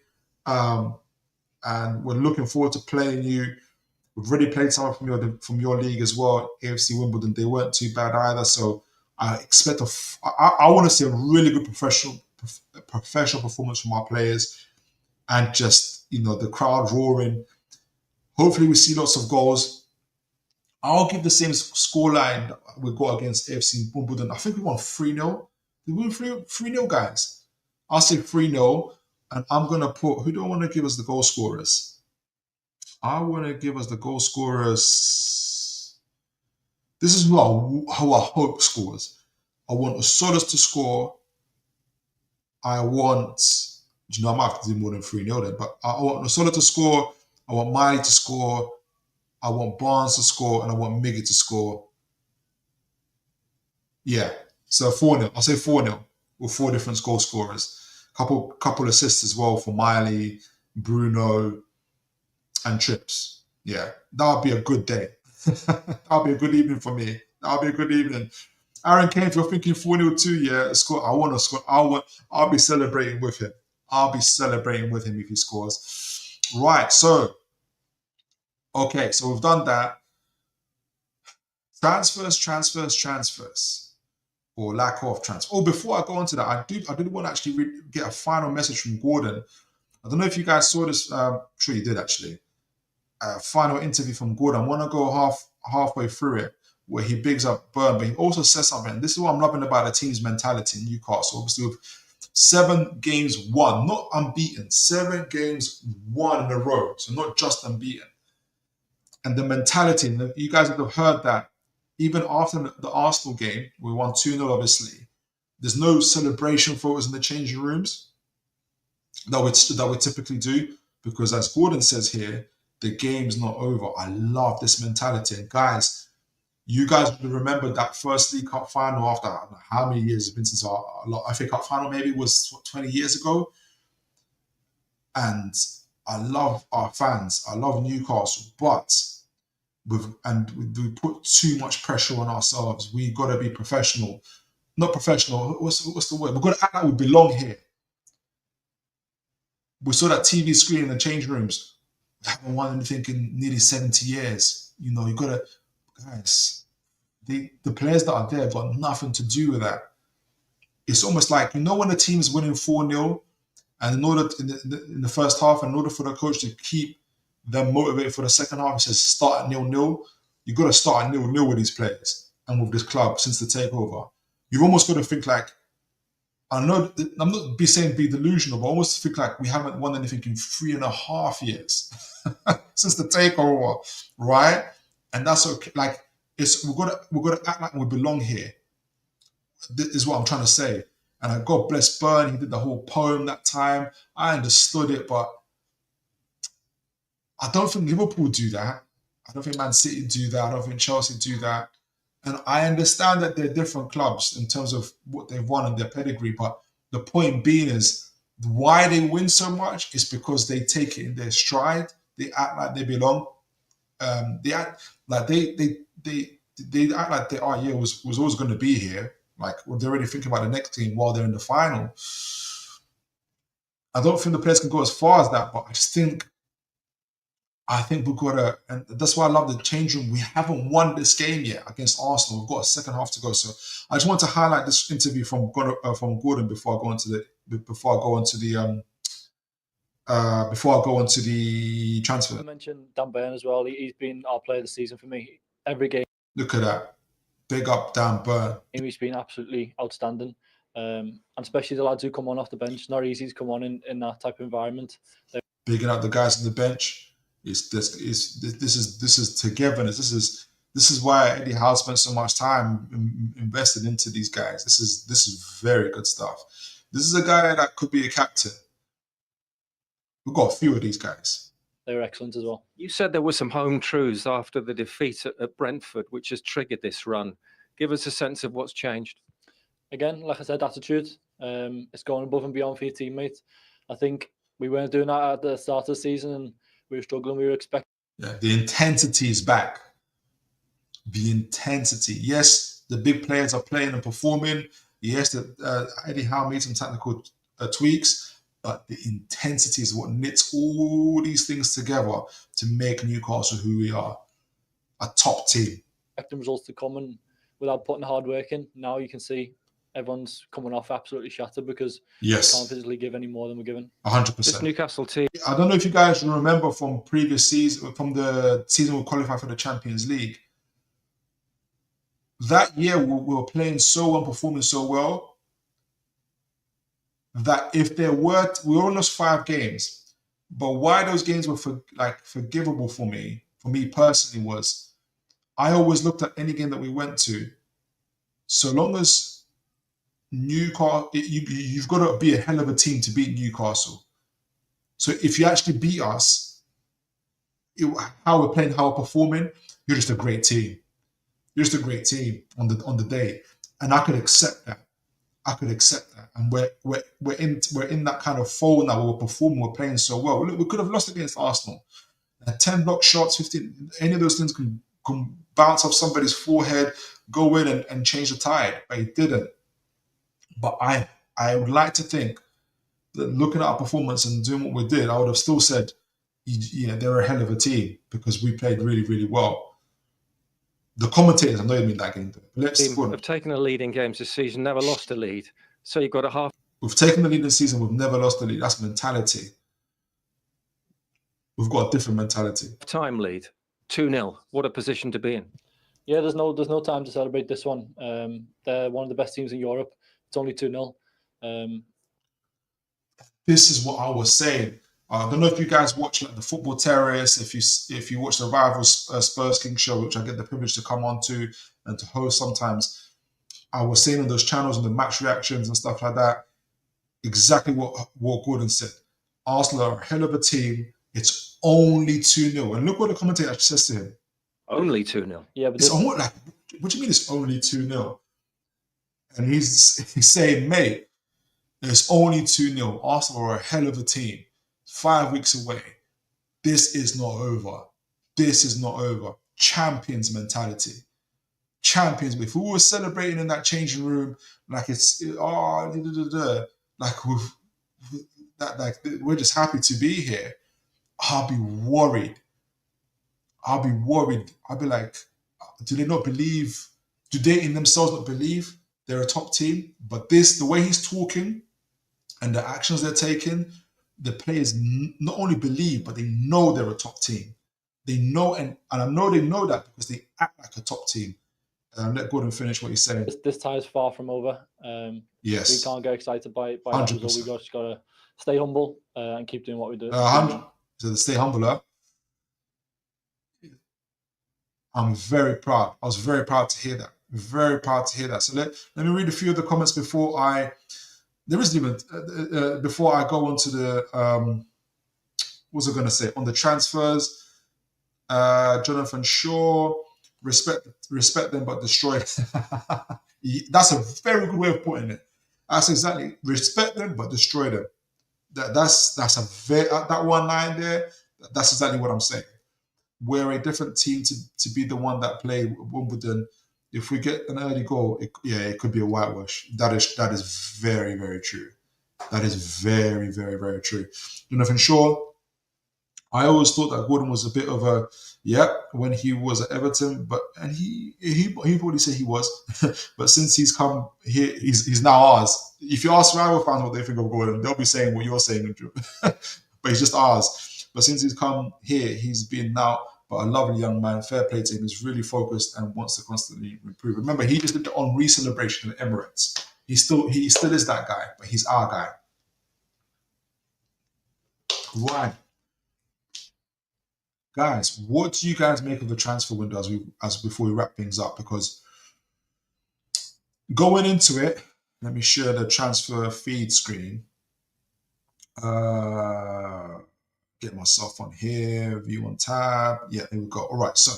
And we're looking forward to playing you. We've already played someone from your league as well, AFC Wimbledon. They weren't too bad either. So I expect I want to see a really good professional performance from our players, and just the crowd roaring. Hopefully we see lots of goals. I'll give the same scoreline we got against AFC Wimbledon. I think we won 3-0. Did we win 3-0, guys? I'll say 3-0. And I'm going to put, who do I want to give us the goal scorers? I want to give us the goal scorers. This is how I hope scores. I want Osodas to score. I might have to do more than 3-0 then, but I want Osoda to score. I want Miley to score. I want Barnes to score. And I want Miggy to score. Yeah. So 4-0. I'll say 4-0 with 4 different goal scorers. Couple assists as well for Miley, Bruno, and Trips. Yeah, that'll be a good day. That'll be a good evening for me. That'll be a good evening. Aaron Kane, if you're thinking 4-0 too, yeah, score. I want to score. I'll be celebrating with him. I'll be celebrating with him if he scores. Right. So, okay. So we've done that. Transfers. Or lack of transfer. Oh, before I go on to that, I did want to actually get a final message from Gordon. I don't know if you guys saw this. I'm sure you did actually. Final interview from Gordon. I want to go halfway through it where he bigs up Burn, but he also says something. And this is what I'm loving about the team's mentality in Newcastle. Obviously, with 7 games won, not unbeaten. 7 games won in a row, so not just unbeaten. And the mentality. You guys would have heard that. Even after the Arsenal game, we won 2-0, obviously. There's no celebration photos in the changing rooms that we typically do, because as Gordon says here, the game's not over. I love this mentality. And guys, you guys remember that first League Cup final after, I don't know how many years it's been since our FA Cup final, maybe was 20 years ago. And I love our fans. I love Newcastle, but we put too much pressure on ourselves. We got to be professional. Not professional. What's the word? We've got to act like we belong here. We saw that TV screen in the changing rooms. We haven't won anything in nearly 70 years. You know, you got to, guys, the players that are there have got nothing to do with that. It's almost like, you know, when the team is winning 4-0, and in order in the first half, in order for the coach to keep them motivated for the second half, he says start at 0-0. You've got to start at 0-0 with these players and with this club since the takeover. You've almost got to think like, I know I'm not saying be delusional, but I almost think like we haven't won anything in 3.5 years since the takeover, right? And that's okay. Like we've got to act like we belong here. This is what I'm trying to say. And God bless Byrne, he did the whole poem that time. I understood it, but I don't think Liverpool do that. I don't think Man City do that. I don't think Chelsea do that. And I understand that they're different clubs in terms of what they've won and their pedigree. But the point being is why they win so much is because they take it in their stride. They act like they belong. They act like they act like they are. Yeah, was always going to be here. Like they're already thinking about the next team while they're in the final. I don't think the players can go as far as that, but I think we've got to, and that's why I love the change room. We haven't won this game yet against Arsenal. We've got a second half to go. So I just want to highlight this interview from Gordon before I go into the transfer. I mentioned Dan Burn as well. He's been our player of the season for me. Every game. Look at that. Big up Dan Burn. He's been absolutely outstanding. And especially the lads who come on off the bench. It's not easy to come on in that type of environment. Bigging up the guys on the bench. This is togetherness. This is why Eddie Howe spent so much time invested into these guys. This is very good stuff. This is a guy that could be a captain. We've got a few of these guys. They were excellent as well. You said there were some home truths after the defeat at Brentford, which has triggered this run. Give us a sense of what's changed. Again, like I said, attitude. It's going above and beyond for your teammates. I think we weren't doing that at the start of the season, and we were struggling. We were expecting. Yeah, the intensity is back. The intensity. Yes, the big players are playing and performing. Yes, Eddie Howe made some technical tweaks, but the intensity is what knits all these things together to make Newcastle who we are, a top team. Expecting results to come, and without putting hard work in, now you can see everyone's coming off absolutely shattered because we can't physically give any more than we're given. 100%. This Newcastle team. I don't know if you guys remember from previous season, from the season we qualified for the Champions League. That year we were playing so well, performing so well, that if we only lost 5 games, but why those games were forgivable for me personally was, I always looked at any game that we went to, so long as Newcastle, you've got to be a hell of a team to beat Newcastle. So if you actually beat us, how we're playing, how we're performing, you're just a great team. You're just a great team on the day, and I could accept that. And we're in that kind of fold now. Where we're performing, we're playing so well. Look, we could have lost against Arsenal. 10 block shots, 15. Any of those things can bounce off somebody's forehead, go in and change the tide, but it didn't. But I would like to think that looking at our performance and doing what we did, I would have still said, yeah, they're a hell of a team because we played really, really well. The commentators, I know you mean that game. We've taken a lead in games this season, never lost a lead. So you've got a half. We've taken the lead this season, we've never lost a lead. That's mentality. We've got a different mentality. Time lead, 2-0. What a position to be in. Yeah, there's no time to celebrate this one. They're one of the best teams in Europe. It's only 2-0. This is what I was saying. I don't know if you guys watch the Football Terrorists, if you watch the Rivals Spurs King show, which I get the privilege to come on to and to host sometimes. I was saying on those channels and the match reactions and stuff like that, exactly what Gordon said. Arsenal are a hell of a team. It's only 2-0. And look what the commentator says to him. Only 2-0. Yeah, but what do you mean it's only 2-0? And he's saying, mate, it's only 2-0. Arsenal are a hell of a team. 5 weeks away. This is not over. This is not over. Champions mentality. Champions. If we were celebrating in that changing room, like it's like we're just happy to be here, I'll be worried. I'll be like, do they not believe? Do they in themselves not believe they're a top team? But the way he's talking and the actions they're taking, the players not only believe, but they know they're a top team. They know, and I know they know that because they act like a top team. Let Gordon finish what he's saying. This tie is far from over. Yes. We can't get excited by that result. We've just got to stay humble and keep doing what we do. 100. So stay humble, huh? I'm very proud. I was very proud to hear that. Very proud to hear that. So let me read a few of the comments before I. There isn't even before I go on to the what was I going to say on the transfers. Jonathan Shaw, respect them but destroy them. That's a very good way of putting it. That's exactly, respect them but destroy them. That's a very that one line there. That's exactly what I'm saying. We're a different team to be the one that played Wimbledon. If we get an early goal, it could be a whitewash. That is very, very true. That is very, very, very true. Jonathan Shaw, I always thought that Gordon was a bit of a when he was at Everton, and he probably said he was, but since he's come here, he's now ours. If you ask rival fans what they think of Gordon, they'll be saying what you're saying, but he's just ours. But since he's come here, he's been now but a lovely young man. Fair play to him. He's really focused and wants to constantly improve. Remember, he just did the Henri celebration at Emirates. He still is that guy, but he's our guy. Right. Guys, what do you guys make of the transfer window as before we wrap things up? Because going into it, let me share the transfer feed screen. Get myself on here, view on tab. Yeah, here we go. All right, so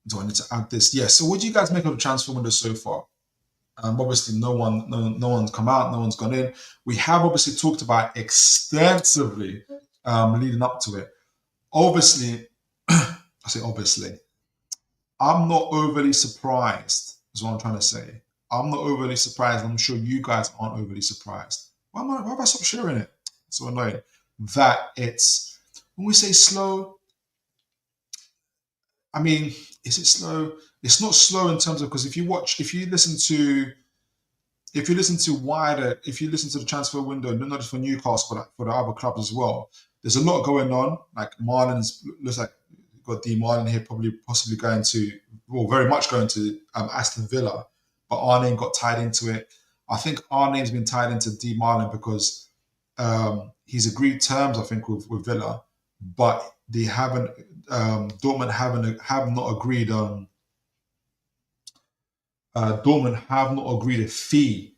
do I need to add this? Yeah, so what do you guys make of the transfer window so far? Obviously, no one's come out, no one's gone in. We have obviously talked about extensively leading up to it. Obviously, I say obviously, I'm not overly surprised, is what I'm trying to say. I'm not overly surprised. I'm sure you guys aren't overly surprised. Why have I stopped sharing it? It's so annoying. That it's, when we say slow, I mean, is it slow? It's not slow in terms of, because if you listen to the transfer window, not just for Newcastle, but for the other clubs as well, there's a lot going on. Like Marlon's looks like got D Marlon here, possibly going to, well, very much going to Aston Villa, but Arne got tied into it. I think Arne's been tied into D Marlon because he's agreed terms, I think, with Villa, but they haven't. Dortmund have not agreed on. Dortmund have not agreed a fee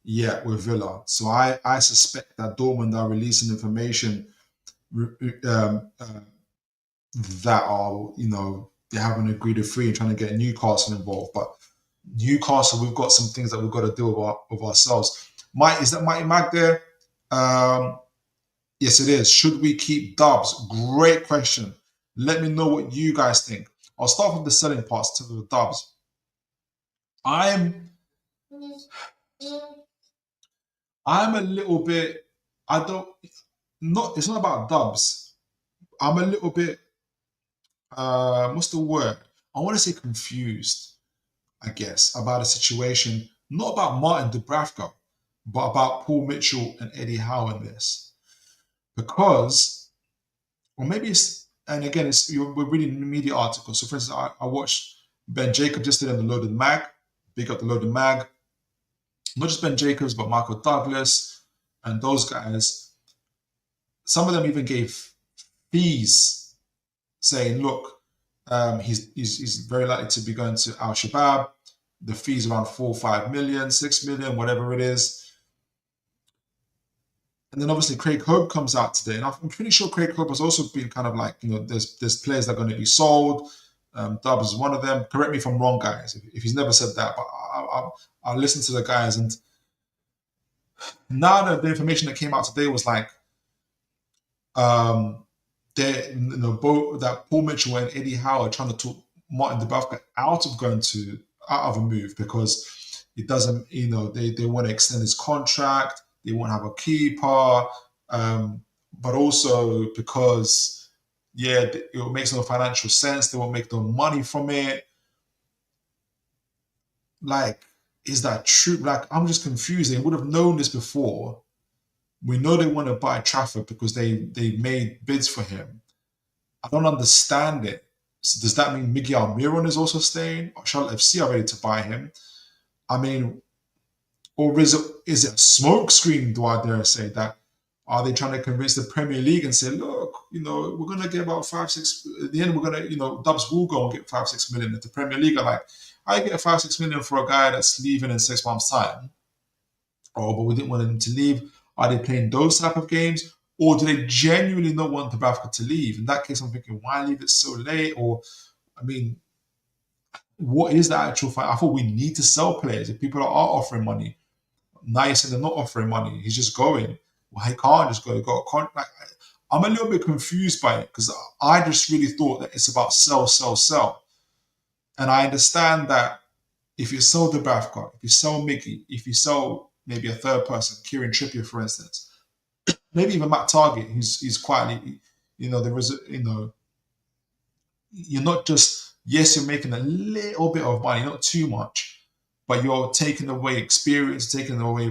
yet with Villa, so I suspect that Dortmund are releasing information that are, they haven't agreed a fee and trying to get Newcastle involved. But Newcastle, we've got some things that we've got to do with ourselves. Is that Mighty Mag there? Yes, it is. Should we keep Dubs? Great question. Let me know what you guys think. I'll start with the selling parts to the Dubs. I'm a little bit, it's not about Dubs. I'm a little bit, what's the word? I want to say confused, I guess, about a situation, not about Martin Dubravka, but about Paul Mitchell and Eddie Howe in this. Because, or maybe it's, and again, we're reading media articles. So for instance, I watched Ben Jacobs yesterday on the Loaded Mag. Big up the Loaded Mag. Not just Ben Jacobs, but Michael Douglas and those guys. Some of them even gave fees, saying, look, he's very likely to be going to Al Shabab. The fees around 4 or 5 million, 6 million, whatever it is. And then obviously Craig Hope comes out today, and I'm pretty sure Craig Hope has also been kind of like, there's players that are going to be sold. Dubs is one of them. Correct me if I'm wrong, guys, if he's never said that, but I'll listen to the guys, and Now the information that came out today was like, both that Paul Mitchell and Eddie Howe are trying to talk Martin Dubravka out of a move because it doesn't, they want to extend his contract, they won't have a keeper, but also because, it makes no financial sense, they won't make no money from it. Like, is that true? Like, I'm just confused. They would have known this before. We know they want to buy Trafford because they made bids for him. I don't understand it. So does that mean Miguel Almiron is also staying? Or Charlotte FC are ready to buy him? I mean, or is it a smoke screen, do I dare say that? Are they trying to convince the Premier League and say, look, we're going to get about 5-6, at the end we're going to, Dubs will go and get 5-6 million. If the Premier League are like, I get 5-6 million for a guy that's leaving in 6 months' time. But we didn't want him to leave. Are they playing those type of games? Or do they genuinely not want Dubravka to leave? In that case, I'm thinking, why leave it so late? Or, I mean, what is the actual fight? I thought we need to sell players. If people are offering money, now you're saying they're not offering money. He's just going. Well, he can't just go. He got a contract. I'm a little bit confused by it because I just really thought that it's about sell, sell, sell. And I understand that if you sell Dubravka, if you sell Mickey, if you sell maybe a third person, Kieran Trippier, for instance, maybe even Matt Target, who's quietly, there is, you're not just, yes, you're making a little bit of money, not too much, but you're taking away experience, taking away,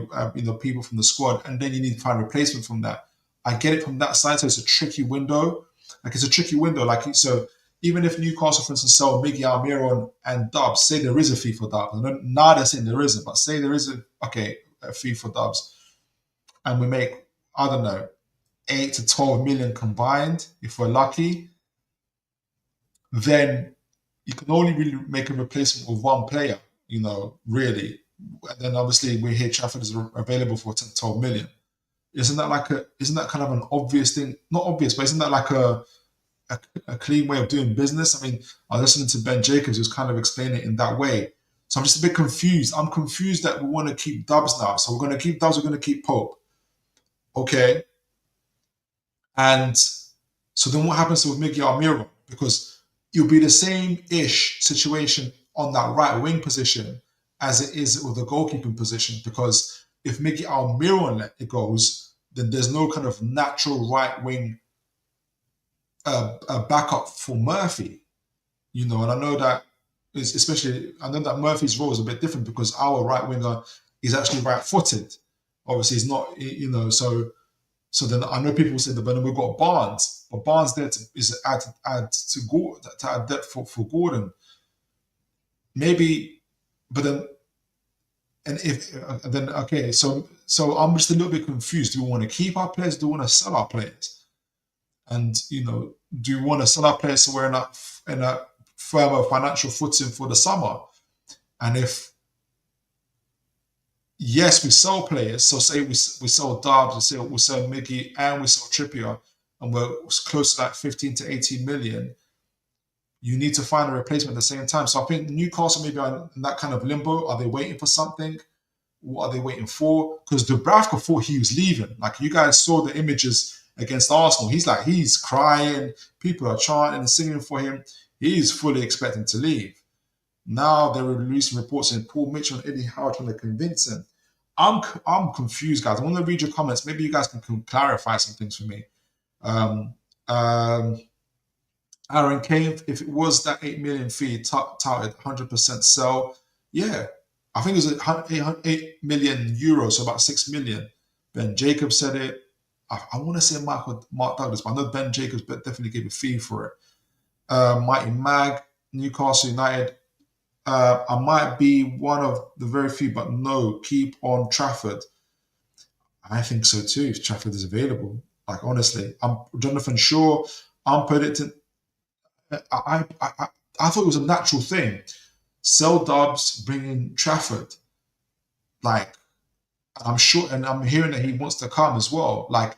people from the squad, and then you need to find a replacement from that. I get it from that side, so it's a tricky window. So even if Newcastle, for instance, sell Miguel Almiron and Dubs, say there is a fee for Dubs. Now they're saying there isn't, but say there is a fee for Dubs, and we make, I don't know, 8 to 12 million combined, if we're lucky, then you can only really make a replacement with one player, really. And then obviously we hear Trafford is available for 10 to 12 million. Isn't that kind of an obvious thing? Not obvious, but isn't that like a clean way of doing business? I mean, I was listening to Ben Jacobs, who's kind of explaining it in that way. So I'm just a bit confused. I'm confused that we want to keep Dubs now. So we're going to keep Dubs, we're going to keep Pope. Okay. And so then what happens with Miguel Almiron? Because it'll be the same-ish situation on that right wing position as it is with the goalkeeping position. Because if Miguel Almiron goes, then there's no kind of natural right wing backup for Murphy. And I know that Murphy's role is a bit different because our right winger is actually right-footed. Obviously, he's not, So then I know people will say that, but then we've got Barnes, but Barnes there is add depth for Gordon. Maybe, but then, so I'm just a little bit confused. Do we want to keep our players? Do we want to sell our players? And do we want to sell our players so we're in a firmer financial footing for the summer? And if yes, we sell players. So say we sell Dubs, we sell Mickey, and we sell Trippier, and we're close to that 15 to 18 million. You need to find a replacement at the same time. So I think Newcastle maybe are in that kind of limbo. Are they waiting for something? What are they waiting for? Because Dubravka thought he was leaving. Like, you guys saw the images against Arsenal. He's crying. People are chanting and singing for him. He's fully expecting to leave. Now they're releasing reports saying Paul Mitchell and Eddie Howe trying to convince him. I'm confused, guys. I want to read your comments. Maybe you guys can clarify some things for me. Aaron Kane, if it was that 8 million fee touted 100% sell, yeah, I think it was 8 million euros, so about 6 million. Ben Jacobs said it. I want to say Mark Douglas, but I know Ben Jacobs definitely gave a fee for it. Mighty Mag, Newcastle United. I might be one of the very few, but no, keep on Trafford. I think so too, if Trafford is available. Like, honestly, I'm Jonathan Shaw. I'm predicting. I thought it was a natural thing. Sell Dubs, bring in Trafford. Like, I'm sure, and I'm hearing that he wants to come as well. Like,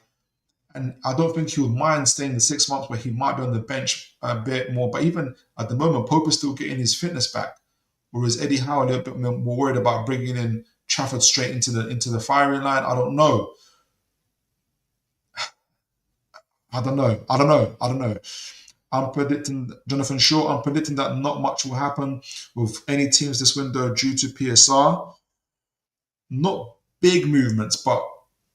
and I don't think he would mind staying the 6 months where he might be on the bench a bit more. But even at the moment, Pope is still getting his fitness back. Whereas Eddie Howe a little bit more worried about bringing in Trafford straight into the firing line? I don't know. I don't know. I'm predicting, Jonathan Shaw, I'm predicting that not much will happen with any teams this window due to PSR. Not big movements, but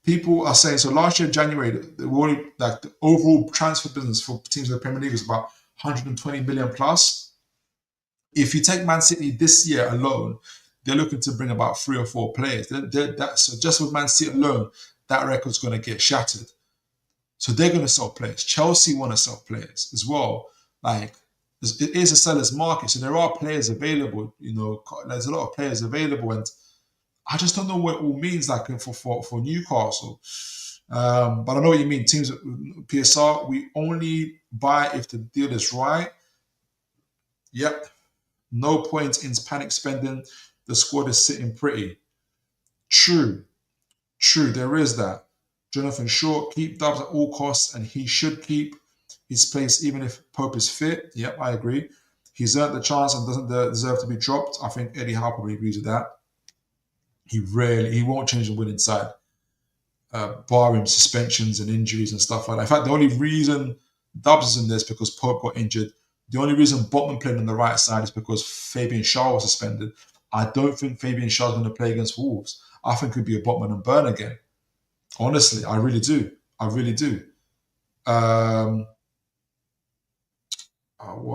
people are saying, so last year, January, the overall transfer business for teams in the Premier League was about 120 million plus. If you take Man City this year alone, they're looking to bring about 3 or 4 players. So just with Man City alone, that record's going to get shattered. So they're going to sell players. Chelsea want to sell players as well. Like, it is a seller's market. So there are players available. You know, there's a lot of players available. And I just don't know what it all means like for Newcastle. But I know what you mean. Teams, PSR, we only buy if the deal is right. Yep. No point in panic spending. The squad is sitting pretty. True. There is that. Jonathan Shaw, keep Dubs at all costs, and he should keep his place even if Pope is fit. Yep, I agree. He's earned the chance and doesn't deserve to be dropped. I think Eddie Howe probably agrees with that. He won't change the winning side, barring suspensions and injuries and stuff like that. In fact, the only reason Dubs is in this because Pope got injured. The only reason Botman played on the right side is because Fabian Schär was suspended. I don't think Fabian Schär is going to play against Wolves. I think it could be a Botman and Burn again. Honestly, I really do. Well,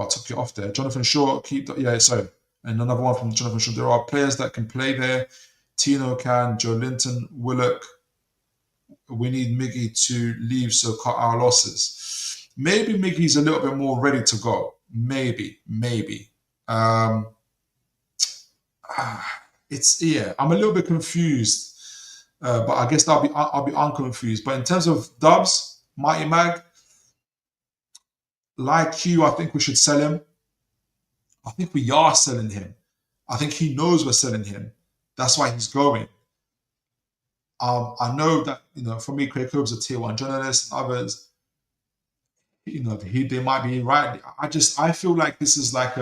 I took you off there. Jonathan Shaw, and another one from Jonathan Shaw. There are players that can play there. Tino can, Joe Linton, Willock. We need Miggy to leave, so cut our losses. Maybe Miggy's a little bit more ready to go. Maybe. I'm a little bit confused. But I guess I'll be unconfused. But in terms of Dubs, Mighty Mag, like you, I think we should sell him. I think we are selling him. I think he knows we're selling him. That's why he's going. I know that, you know, for me, Craig Cope's a tier 1 journalist, and others, you know, they might be right. I feel like this is like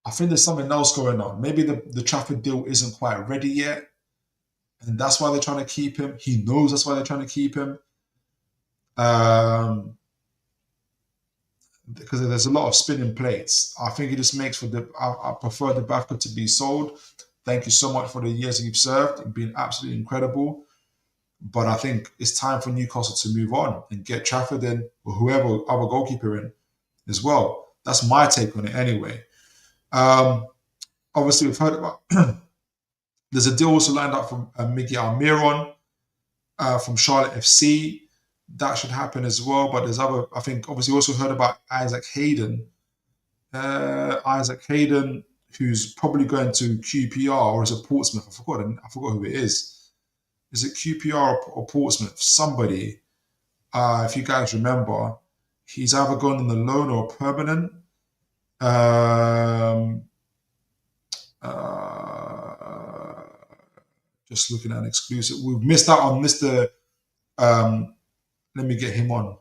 I think there's something else going on. Maybe the Trafford deal isn't quite ready yet. And that's why they're trying to keep him. He knows that's why they're trying to keep him. Because there's a lot of spinning plates. I think it just makes I prefer the Bafka to be sold. Thank you so much for the years you've served. You've been absolutely incredible. But I think it's time for Newcastle to move on and get Trafford in, or whoever other goalkeeper in as well. That's my take on it anyway. Obviously, we've heard about there's a deal also lined up from Miggy Almiron from Charlotte FC. That should happen as well. But there's other, I think, obviously, also heard about Isaac Hayden. Who's probably going to QPR, or is it Portsmouth? I forgot who it is. Is it QPR or Portsmouth? Somebody, if you guys remember, he's either going on the loan or permanent. Just looking at an exclusive. We've missed out on Mr. Let me get him on.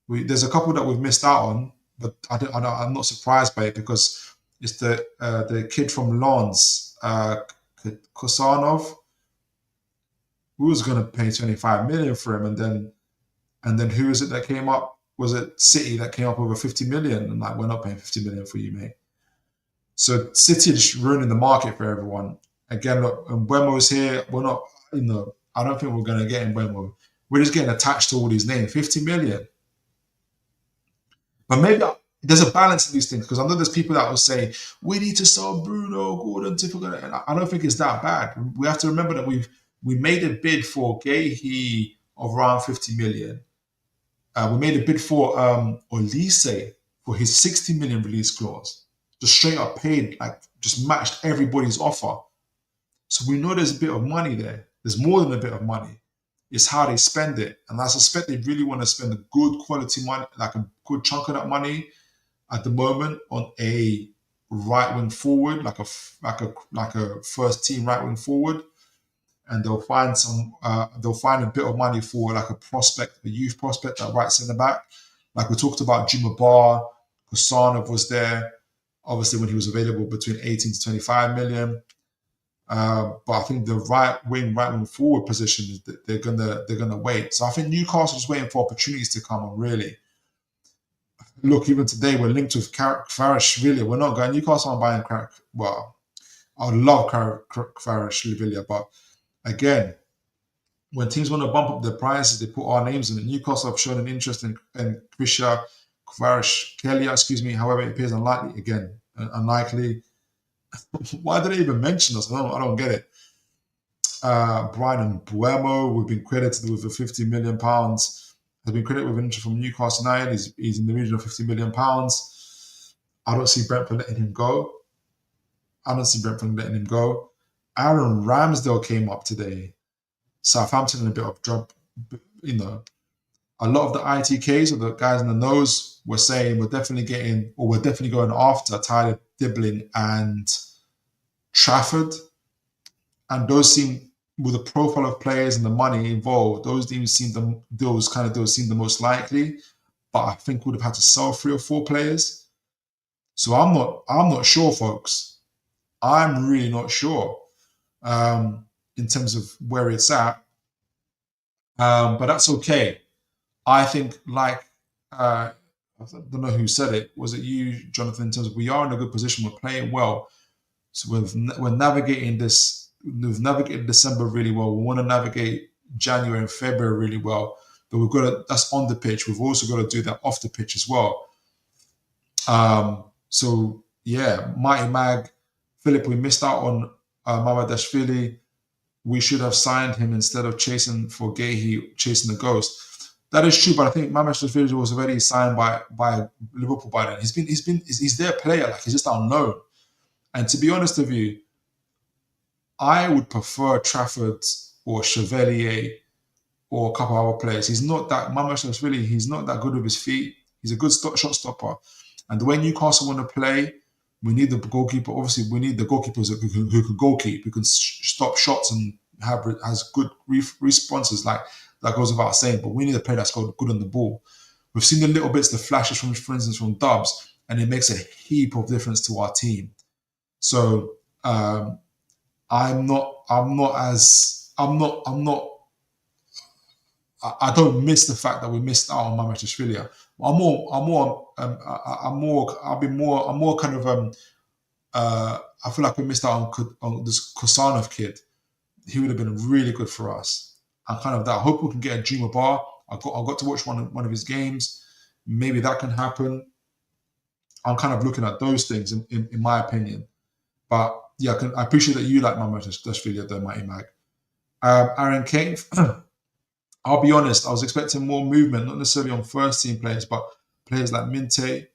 There's a couple that we've missed out on, but I'm not surprised by it because it's the kid from Lens, Kosanov, who was going to pay 25 million for him, and then who is it that came up? Was it City that came up over 50 million? And like, we're not paying 50 million for you, mate. So City is ruining the market for everyone. Again, look, Mbeumo's here. We're not, I don't think we're going to get Mbeumo. We're just getting attached to all these names. 50 million. But maybe there's a balance in these things, because I know there's people that will say, we need to sell Bruno, Gordon, Tiffany. And I don't think it's that bad. We have to remember that we made a bid for Gahey of around 50 million. We made a bid for Olise for his 60 million release clause. Just straight up paid, like just matched everybody's offer. So we know there's a bit of money there. There's more than a bit of money. It's how they spend it. And I suspect they really want to spend a good quality money, like a good chunk of that money at the moment on a right wing forward, like a first team right wing forward. And they'll find a bit of money for like a youth prospect, that right centre back. Like we talked about Juma Bar, Kosanov was there. obviously when he was available between 18 to 25 million. But I think the right wing forward position is that they're gonna wait. So I think Newcastle's waiting for opportunities to come on. Really, look, even today we're linked with Kvaratskhelia. We're not going Newcastle. I'm buying Well, I would love Kvaratskhelia, but again, when teams want to bump up their prices, they put our names in it. Newcastle have shown an interest in Krisha Kvaratskhelia, however, it appears unlikely. Again, unlikely. Why did they even mention us? I don't get it. Brian Mbuemo, we've been credited with £50 million. Has been credited with an interest from Newcastle United. He's in the region of £50 million. I don't see Brentford letting him go. Aaron Ramsdale came up today. Southampton in a bit of drop. You know, a lot of the ITKs or the guys in the nose were saying we're definitely going after Tyler Dibbling and Trafford. And those seem, with the profile of players and the money involved, those deals seem the most likely. But I think we'd have had to sell 3 or 4 players. So I'm not sure, folks. I'm really not sure in terms of where it's at. But that's okay. I think, like, I don't know who said it. Was it you, Jonathan? In terms of we are in a good position. We're playing well. So we're navigating this. We've navigated December really well. We want to navigate January and February really well. But we've got to, that's on the pitch. We've also got to do that off the pitch as well. So yeah, Mighty Mag, Philip, we missed out on Mamadashvili. We should have signed him instead of chasing for Gehi, chasing the ghost. That is true, but I think Mamadashvili was already signed by Liverpool by then. He's their player, like he's just on loan. And to be honest with you, I would prefer Trafford or Chevalier or a couple of other players. He's not that he's not that good with his feet. He's a good shot stopper. And the way Newcastle want to play, we need the goalkeeper. Obviously, we need the goalkeepers who can goalkeep, who can stop shots and has good responses. Like that goes without saying. But we need a player that's good on the ball. We've seen the little bits, the flashes from, for instance, from Dubs, and it makes a heap of difference to our team. So I don't miss the fact that we missed out on Mamadashvili. I feel like we missed out on this Kosanov kid. He would have been really good for us. And kind of that. I hope we can get a Juma Bar. I got to watch one of his games. Maybe that can happen. I'm kind of looking at those things in my opinion. But yeah, I appreciate that you like Mamadashvili, though, Mighty Mag. Aaron Cave. I'll be honest, I was expecting more movement, not necessarily on first team players, but players like Minte.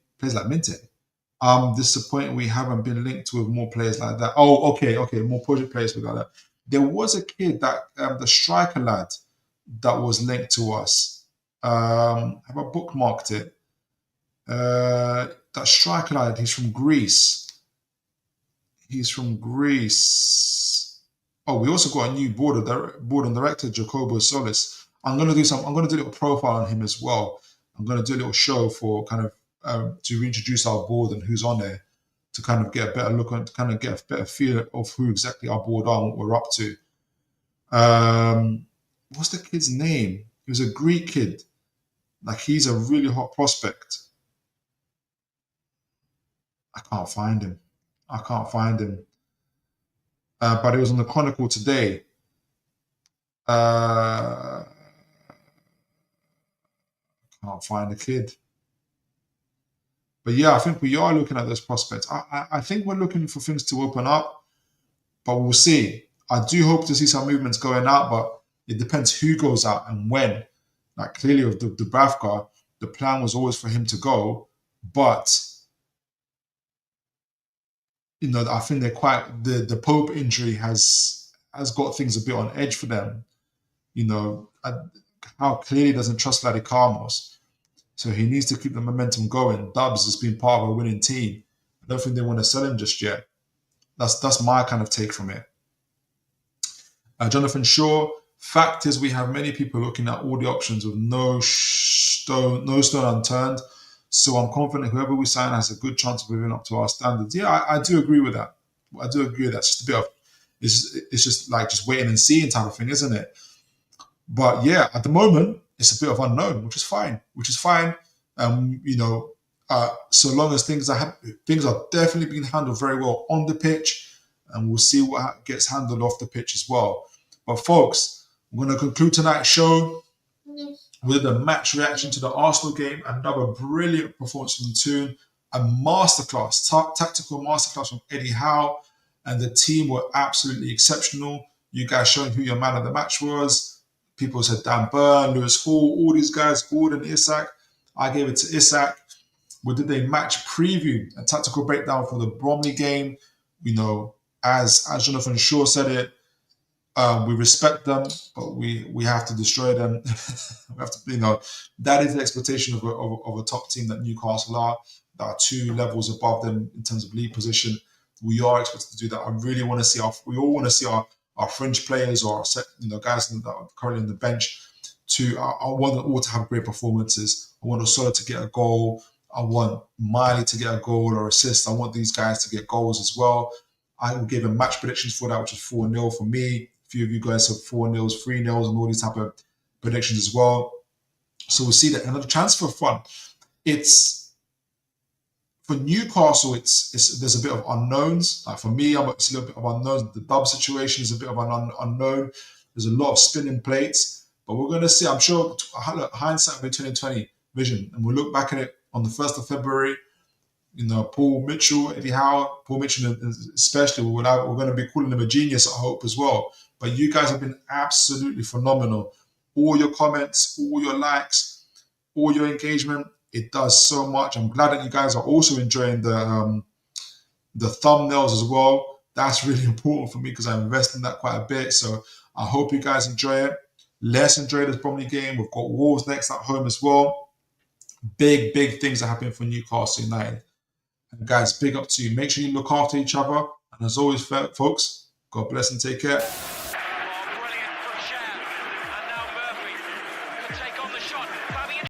Disappointed we haven't been linked with more players like that. Oh, okay, more project players like that. There was a kid that the striker lad that was linked to us. Have I bookmarked it? That striker lad, he's from Greece. Oh, we also got a new board and director, Jacobo Solis. I'm going to do a little profile on him as well. I'm going to do a little show for kind of to reintroduce our board and who's on there, to kind of get a better look and to kind of get a better feel of who exactly our board are and what we're up to. What's the kid's name? He was a Greek kid. Like, he's a really hot prospect. I can't find him. But it was on the Chronicle today. Can't find the kid. But yeah, I think we are looking at those prospects. I think we're looking for things to open up, but we'll see. I do hope to see some movements going out, but it depends who goes out and when. Like, clearly with Dubravka, the plan was always for him to go, but you know, I think they're quite the Pope injury has got things a bit on edge for them. You know, how clearly doesn't trust Ladikamos. So he needs to keep the momentum going. Dubs has been part of a winning team. I don't think they want to sell him just yet. That's my kind of take from it. Jonathan Shaw, fact is we have many people looking at all the options with no stone unturned. So I'm confident whoever we sign has a good chance of living up to our standards. Yeah, I do agree with that. I do agree with that. It's just a bit of, it's just like just waiting and seeing type of thing, isn't it? But yeah, at the moment, it's a bit of unknown, which is fine. You know, so long as things are definitely being handled very well on the pitch, and we'll see what gets handled off the pitch as well. But folks, I'm going to conclude tonight's show with a match reaction to the Arsenal game. Another brilliant performance from Toon, a masterclass, tactical masterclass from Eddie Howe, and the team were absolutely exceptional. You guys showing who your man of the match was. People said Dan Burn, Lewis Hall, all these guys, Gordon, Isak. I gave it to Isak. We did a match preview, a tactical breakdown for the Bromley game. You know, as Jonathan Shaw said it, we respect them, but we have to destroy them. We have to, you know, that is the expectation of a top team that Newcastle are. That are 2 levels above them in terms of league position. We are expected to do that. I really want to see we all want to see our French players or guys that are currently on the bench. I want them all to have great performances. I want Osola to get a goal. I want Miley to get a goal or assist. I want these guys to get goals as well. I will give them match predictions for that, which is 4-0 for me. A few of you guys have 4-0s, 3-0s, and all these type of predictions as well. So we'll see that. And the transfer fund, it's for Newcastle. There's a bit of unknowns. Like for me, it's a little bit of unknowns. The Dub situation is a bit of an unknown. There's a lot of spinning plates, but we're going to see. I'm sure hindsight will be 2020 vision, and we'll look back at it on the 1st of February. You know, Paul Mitchell, Eddie Howe, Paul Mitchell especially, we're going to be calling him a genius, I hope, as well. But you guys have been absolutely phenomenal. All your comments, all your likes, all your engagement, it does so much. I'm glad that you guys are also enjoying the thumbnails as well. That's really important for me because I invest in that quite a bit. So I hope you guys enjoy it. Let's enjoy this Bromley game. We've got Wolves next at home as well. Big things are happening for Newcastle United. And guys, big up to you. Make sure you look after each other. And as always, folks, God bless and take care.